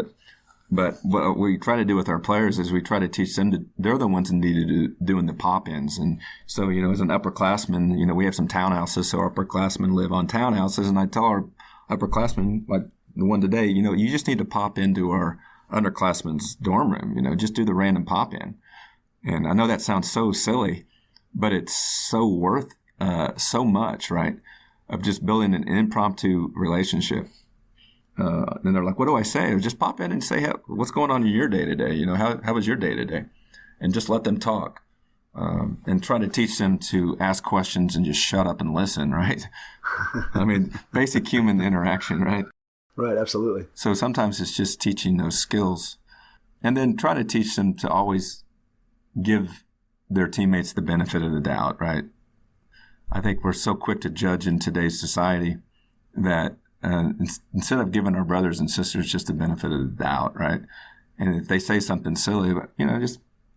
But what we try to do with our players is we try to teach them they're the ones that need to do doing the pop-ins. And so, as an upperclassman, we have some townhouses, so our upperclassmen live on townhouses. And I tell our upperclassmen, like the one today, you just need to pop into our underclassmen's dorm room, just do the random pop-in. And I know that sounds so silly, but it's so worth so much, right, of just building an impromptu relationship. And they're like, what do I say? Just pop in and say, what's going on in your day today? How was your day today? And just let them talk and try to teach them to ask questions and just shut up and listen, right? I mean, basic human interaction, right? Right, absolutely. So sometimes it's just teaching those skills and then try to teach them to always give their teammates the benefit of the doubt, right? I think we're so quick to judge in today's society that instead of giving our brothers and sisters just the benefit of the doubt, right? And if they say something silly,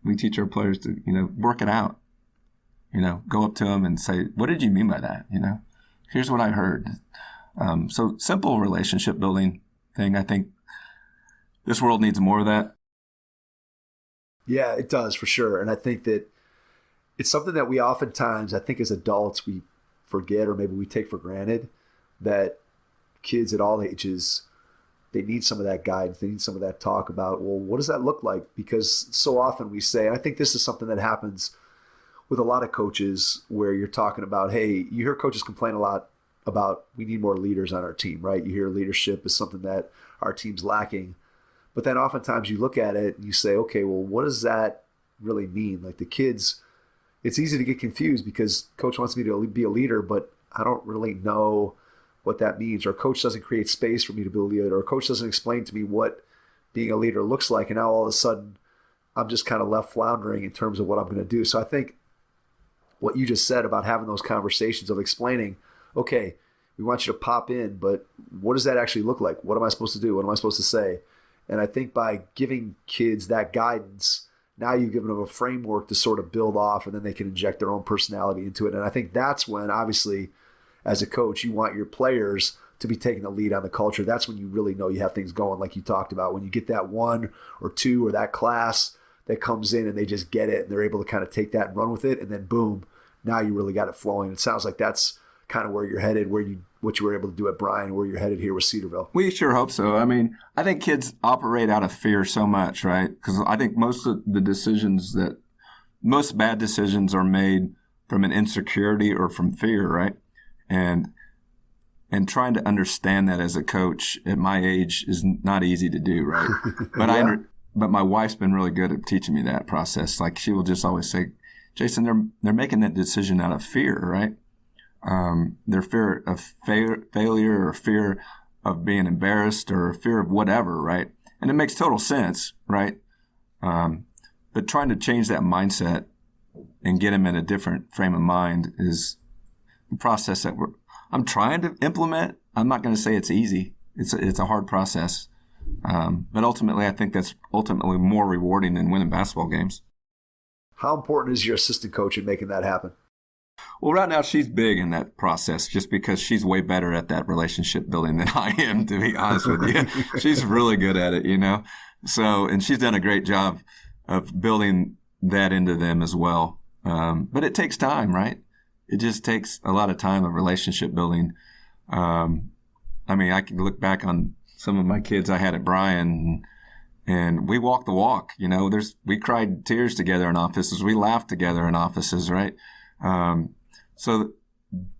we teach our players to, work it out. Go up to them and say, what did you mean by that? Here's what I heard. So simple relationship building thing. I think this world needs more of that. Yeah, it does for sure. And I think that it's something that we oftentimes, I think as adults, we forget or maybe we take for granted, that kids at all ages, they need some of that guidance. They need some of that talk about, well, what does that look like? Because so often we say, and I think this is something that happens with a lot of coaches where you're talking about, hey, you hear coaches complain a lot about we need more leaders on our team, right? You hear leadership is something that our team's lacking. But then oftentimes you look at it and you say, okay, well, what does that really mean? Like the kids, it's easy to get confused because coach wants me to be a leader, but I don't really know what that means. Or coach doesn't create space for me to be a leader, or coach doesn't explain to me what being a leader looks like. And now all of a sudden I'm just kind of left floundering in terms of what I'm going to do. So I think what you just said about having those conversations of explaining, okay, we want you to pop in, but what does that actually look like? What am I supposed to do? What am I supposed to say? And I think by giving kids that guidance, now you've given them a framework to sort of build off, and then they can inject their own personality into it. And I think that's when, obviously, as a coach, you want your players to be taking the lead on the culture. That's when you really know you have things going, like you talked about. When you get that one or two or that class that comes in and they just get it and they're able to kind of take that and run with it, and then boom, now you really got it flowing. It sounds like that's kind of where you're headed, what you were able to do at Bryan, where you're headed here with Cedarville. We sure hope so. I mean, I think kids operate out of fear so much, right? Because I think most bad decisions are made from an insecurity or from fear, right? And trying to understand that as a coach at my age is not easy to do, right? But yeah. But my wife's been really good at teaching me that process. Like she will just always say, Jason, they're making that decision out of fear, right? their fear of failure or fear of being embarrassed or fear of whatever, right? And it makes total sense, right? But trying to change that mindset and get them in a different frame of mind is a process that I'm trying to implement. I'm not going to say it's easy. It's a hard process. But ultimately, I think that's ultimately more rewarding than winning basketball games. How important is your assistant coach in making that happen? Well, right now she's big in that process just because she's way better at that relationship building than I am, to be honest with you. She's really good at it, you know. So, and she's done a great job of building that into them as well. But it takes time, right? It just takes a lot of time of relationship building. I mean, I can look back on some of my kids I had at Bryan, and we walked the walk, you know. We cried tears together in offices. We laughed together in offices, right? So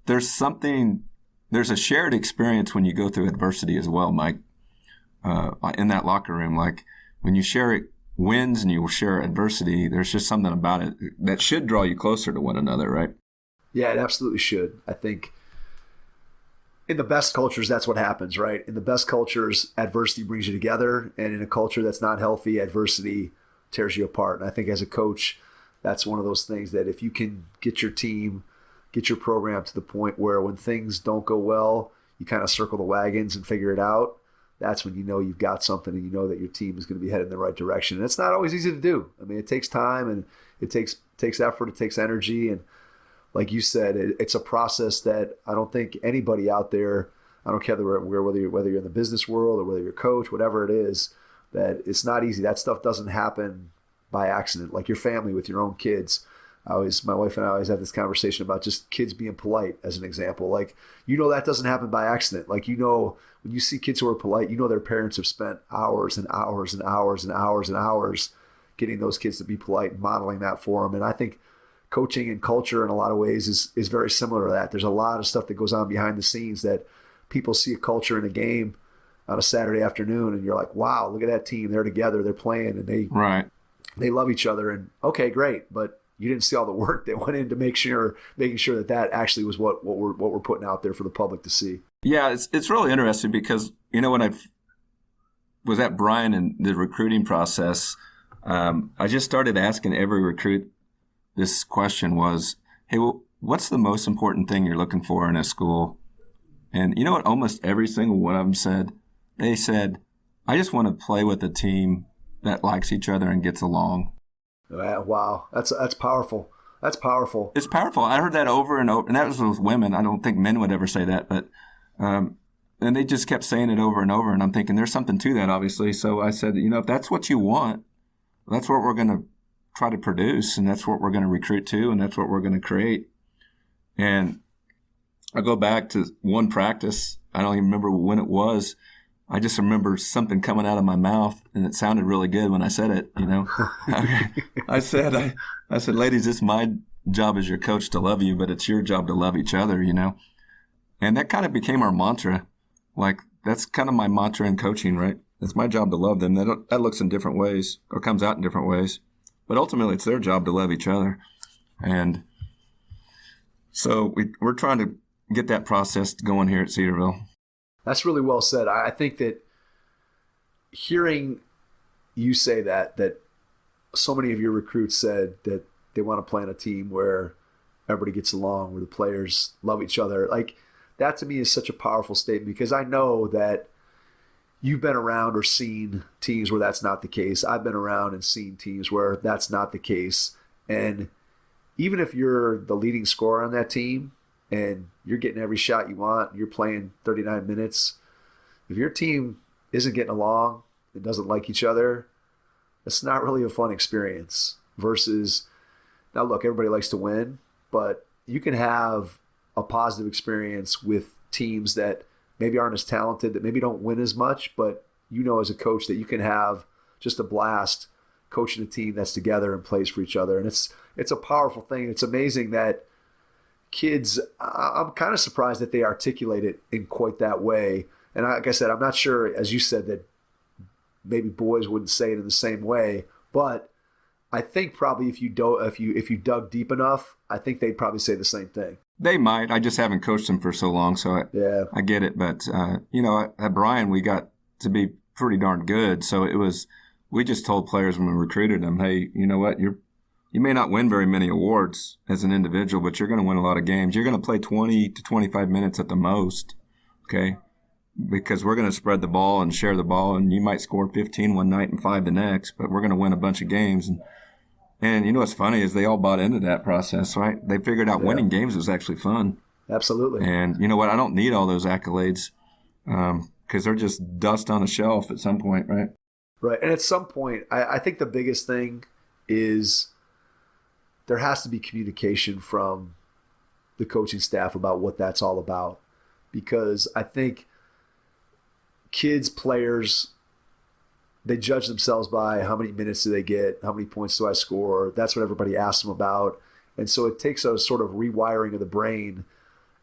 there's a shared experience when you go through adversity as well, Mike, in that locker room. Like when you share wins and you share adversity, there's just something about it that should draw you closer to one another, right? Yeah, it absolutely should. I think in the best cultures, that's what happens, right? In the best cultures, adversity brings you together. And in a culture that's not healthy, adversity tears you apart. And I think as a coach, that's one of those things that if you can get your team, get your program to the point where when things don't go well, you kind of circle the wagons and figure it out, that's when you know you've got something and you know that your team is going to be headed in the right direction. And it's not always easy to do. I mean, it takes time and it takes effort, it takes energy. And like you said, it's a process that I don't think anybody out there, I don't care whether you're in the business world or whether you're a coach, whatever it is, that it's not easy. That stuff doesn't happen by accident, like your family with your own kids. My wife and I always have this conversation about just kids being polite as an example. Like, you know, that doesn't happen by accident. Like, you know, when you see kids who are polite, you know their parents have spent hours and hours and hours and hours and hours getting those kids to be polite and modeling that for them. And I think coaching and culture in a lot of ways is very similar to that. There's a lot of stuff that goes on behind the scenes that people see a culture in a game on a Saturday afternoon and you're like, wow, look at that team. They're together, they're playing, and they love each other. And okay, great. But you didn't see all the work that went into making sure that actually was what we're putting out there for the public to see. Yeah, it's really interesting because, you know, when I was at Bryan and the recruiting process, I just started asking every recruit this question was, hey, well, what's the most important thing you're looking for in a school? And you know what? Almost every single one of them said, they said, I just want to play with a team that likes each other and gets along. Wow, that's powerful. That's powerful. It's powerful. I heard that over and over, and that was with women. I don't think men would ever say that, but and they just kept saying it over and over, and I'm thinking there's something to that, obviously. So I said, you know, if that's what you want, that's what we're going to try to produce, and that's what we're going to recruit to, and that's what we're going to create. And I go back to one practice. I don't even remember when it was. I just remember something coming out of my mouth, and it sounded really good when I said it, you know. I said, ladies, it's my job as your coach to love you, but it's your job to love each other, you know. And that kind of became our mantra. Like, that's kind of my mantra in coaching, right? It's my job to love them. That looks in different ways or comes out in different ways. But ultimately, it's their job to love each other. And so we're trying to get that process going here at Cedarville. That's really well said. I think that hearing you say that so many of your recruits said that they want to play on a team where everybody gets along, where the players love each other. Like, that to me is such a powerful statement because I know that you've been around or seen teams where that's not the case. I've been around and seen teams where that's not the case. And even if you're the leading scorer on that team, and you're getting every shot you want, you're playing 39 minutes, if your team isn't getting along and doesn't like each other, it's not really a fun experience. Versus, now look, everybody likes to win, but you can have a positive experience with teams that maybe aren't as talented, that maybe don't win as much, but you know as a coach that you can have just a blast coaching a team that's together and plays for each other. And it's a powerful thing. It's amazing that kids, I'm kind of surprised that they articulate it in quite that way. And like I said, I'm not sure, as you said, that maybe boys wouldn't say it in the same way, but I think probably if you dug deep enough, I think they'd probably say the same thing. They might. I just haven't coached them for so long, so I get it. But, at Bryan, we got to be pretty darn good. So we just told players when we recruited them, hey, you know what, you may not win very many awards as an individual, but you're going to win a lot of games. You're going to play 20 to 25 minutes at the most, okay? Because we're going to spread the ball and share the ball, and you might score 15 one night and 5 the next, but we're going to win a bunch of games. And you know what's funny is they all bought into that process, right? They figured out winning games was actually fun. Absolutely. And you know what? I don't need all those accolades because they're just dust on a shelf at some point, right? Right. And at some point, I think the biggest thing is there has to be communication from the coaching staff about what that's all about. Because I think kids, players, they judge themselves by how many minutes do they get, how many points do I score. That's what everybody asks them about. And so it takes a sort of rewiring of the brain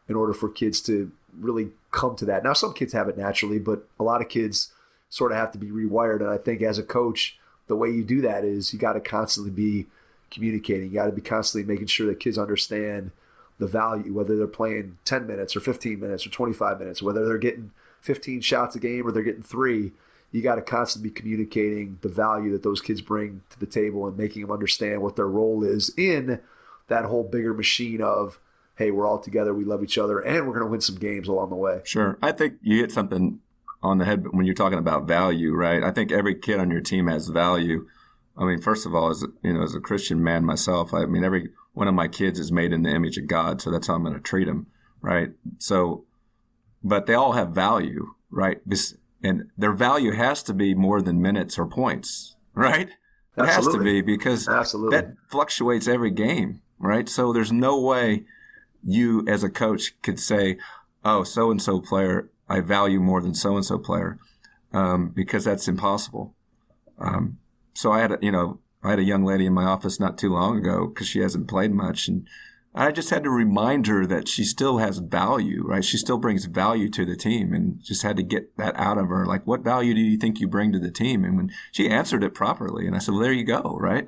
in order for kids to really come to that. Now, some kids have it naturally, but a lot of kids sort of have to be rewired. And I think as a coach, the way you do that is you got to constantly be communicating. You got to be constantly making sure that kids understand the value, whether they're playing 10 minutes or 15 minutes or 25 minutes, whether they're getting 15 shots a game or they're getting 3. You got to constantly be communicating the value that those kids bring to the table and making them understand what their role is in that whole bigger machine of, hey, we're all together, we love each other, and we're going to win some games along the way. Sure. I think you hit something on the head when you're talking about value, right? I think every kid on your team has value. I mean, first of all, as a Christian man myself, I mean, every one of my kids is made in the image of God, so that's how I'm going to treat them, right? So, but they all have value, right? And their value has to be more than minutes or points, right? It has to be because that fluctuates every game, right? So there's no way you as a coach could say, oh, so-and-so player, I value more than so-and-so player, because that's impossible. So I had a young lady in my office not too long ago because she hasn't played much, and I just had to remind her that she still has value, right? She still brings value to the team, and just had to get that out of her. Like, what value do you think you bring to the team? And when she answered it properly, and I said, well, there you go, right?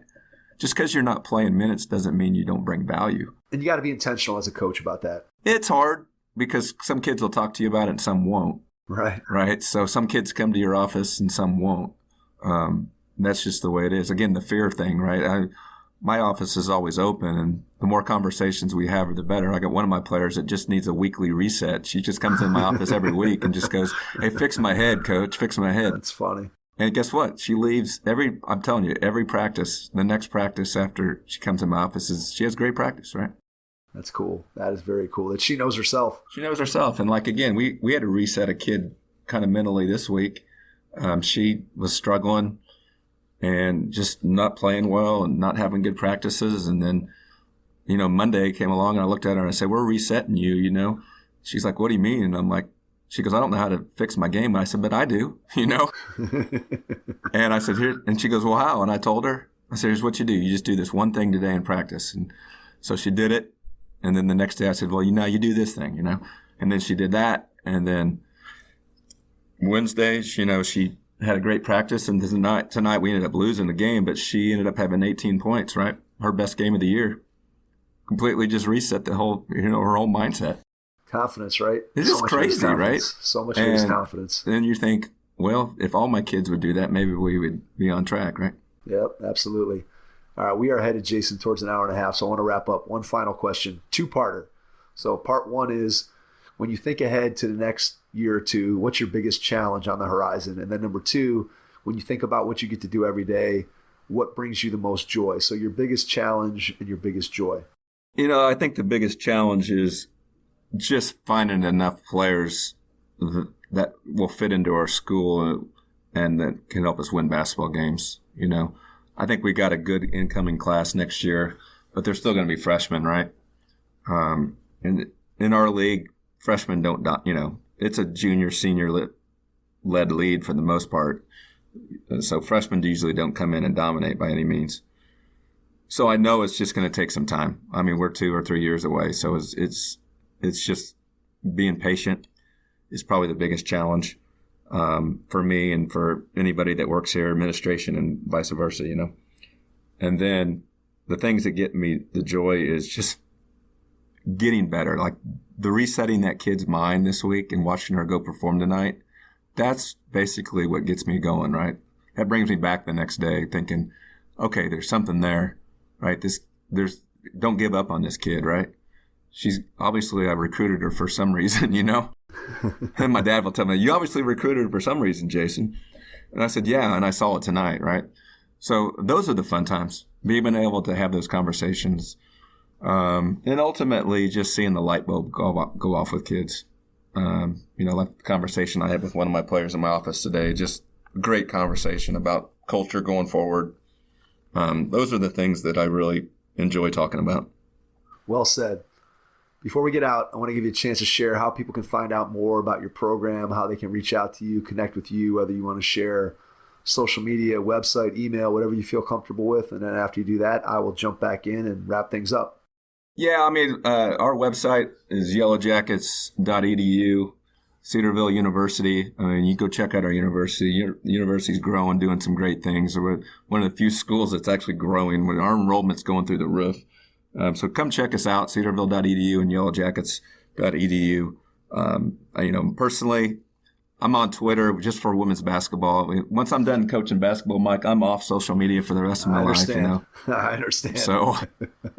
Just because you're not playing minutes doesn't mean you don't bring value. And you got to be intentional as a coach about that. It's hard because some kids will talk to you about it and some won't. Right. Right. So some kids come to your office and some won't. That's just the way it is. Again, the fear thing, right? My office is always open, and the more conversations we have, the better. I got one of my players that just needs a weekly reset. She just comes in my office every week and just goes, hey, fix my head, coach, fix my head. That's funny. And guess what? She leaves I'm telling you, every practice, the next practice after she comes in my office she has great practice, right? That's cool. That is very cool. That she knows herself. She knows herself. And like, again, we had to reset a kid kind of mentally this week. She was struggling and just not playing well and not having good practices. And then, Monday came along and I looked at her and I said, we're resetting you, She's like, what do you mean? And I'm like, she goes, I don't know how to fix my game. And I said, but I do, And I said, here, and she goes, well, how? And I told her, I said, here's what you do. You just do this one thing today in practice. And so she did it. And then the next day I said, well, you do this thing, And then she did that. And then Wednesday, she had a great practice, and tonight we ended up losing the game, but she ended up having 18 points, right? Her best game of the year. Completely just reset the whole, her whole mindset. Confidence, right? It's just crazy, right? So much of confidence. Then you think, well, if all my kids would do that, maybe we would be on track, right? Yep, absolutely. All right, we are headed, Jason, towards an hour and a half, so I want to wrap up. One final question, two-parter. So part one is, when you think ahead to the next year or two, what's your biggest challenge on the horizon? And then number two, when you think about what you get to do every day, what brings you the most joy? So your biggest challenge and your biggest joy. I think the biggest challenge is just finding enough players that will fit into our school and that can help us win basketball games. I think we got a good incoming class next year, but they're still going to be freshmen, right? And in our league, freshmen don't, it's a junior, senior led lead for the most part. So freshmen usually don't come in and dominate by any means. So I know it's just going to take some time. I mean, we're 2 or 3 years away. So it's just being patient is probably the biggest challenge for me and for anybody that works here, administration and vice versa, And then the things that get me the joy is just getting better. Like the resetting that kid's mind this week and watching her go perform tonight, that's basically what gets me going, right? That brings me back the next day thinking, okay, there's something there, right? Don't give up on this kid, right? She's obviously, I recruited her for some reason, you know? And my dad will tell me, you obviously recruited her for some reason, Jason. And I said, yeah, and I saw it tonight, right? So those are the fun times, being able to have those conversations. And ultimately just seeing the light bulb go off with kids. Like the conversation I had with one of my players in my office today, just great conversation about culture going forward. Those are the things that I really enjoy talking about. Well said. Before we get out, I want to give you a chance to share how people can find out more about your program, how they can reach out to you, connect with you, whether you want to share social media, website, email, whatever you feel comfortable with. And then after you do that, I will jump back in and wrap things up. Yeah, our website is yellowjackets.edu, Cedarville University. You go check out our university. The university's growing, doing some great things. We're one of the few schools that's actually growing. Our enrollment's going through the roof. So come check us out, cedarville.edu and yellowjackets.edu. Personally, I'm on Twitter just for women's basketball. Once I'm done coaching basketball, Mike, I'm off social media for the rest of my life. I understand. So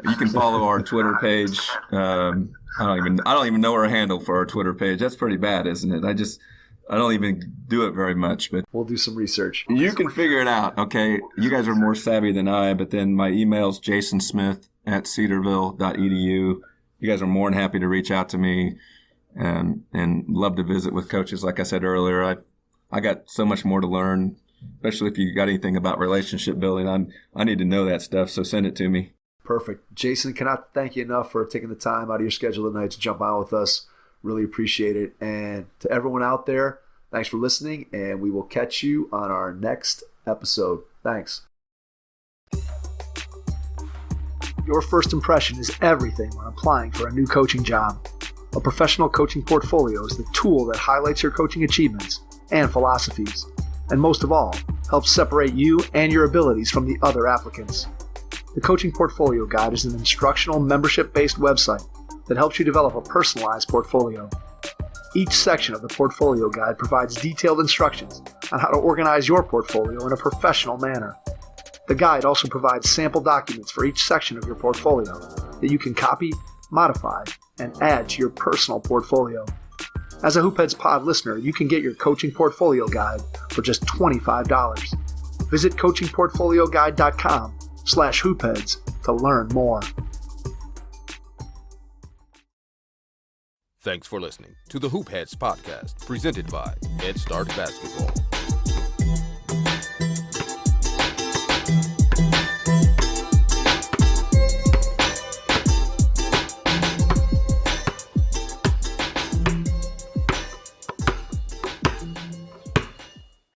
you can follow our Twitter page. I don't even know our handle for our Twitter page. That's pretty bad, isn't it? I don't even do it very much, but we'll do some research. You can figure it out. Okay. You guys are more savvy than I, but then my email's jasonsmith@cedarville.edu. You guys are more than happy to reach out to me and love to visit with coaches. Like I said earlier, I got so much more to learn, especially if you got anything about relationship building. I need to know that stuff, so send it to me. Perfect. Jason, cannot thank you enough for taking the time out of your schedule tonight to jump on with us. Really appreciate it. And to everyone out there, thanks for listening, and we will catch you on our next episode. Thanks. Your first impression is everything when applying for a new coaching job. A professional coaching portfolio is the tool that highlights your coaching achievements and philosophies, and most of all, helps separate you and your abilities from the other applicants. The Coaching Portfolio Guide is an instructional, membership-based website that helps you develop a personalized portfolio. Each section of the Portfolio Guide provides detailed instructions on how to organize your portfolio in a professional manner. The guide also provides sample documents for each section of your portfolio that you can copy, modify, and add to your personal portfolio. As a Hoopheads Pod listener, you can get your Coaching Portfolio Guide for just $25. Visit coachingportfolioguide.com/hoopheads to learn more. Thanks for listening to the Hoopheads podcast, presented by Head Start Basketball.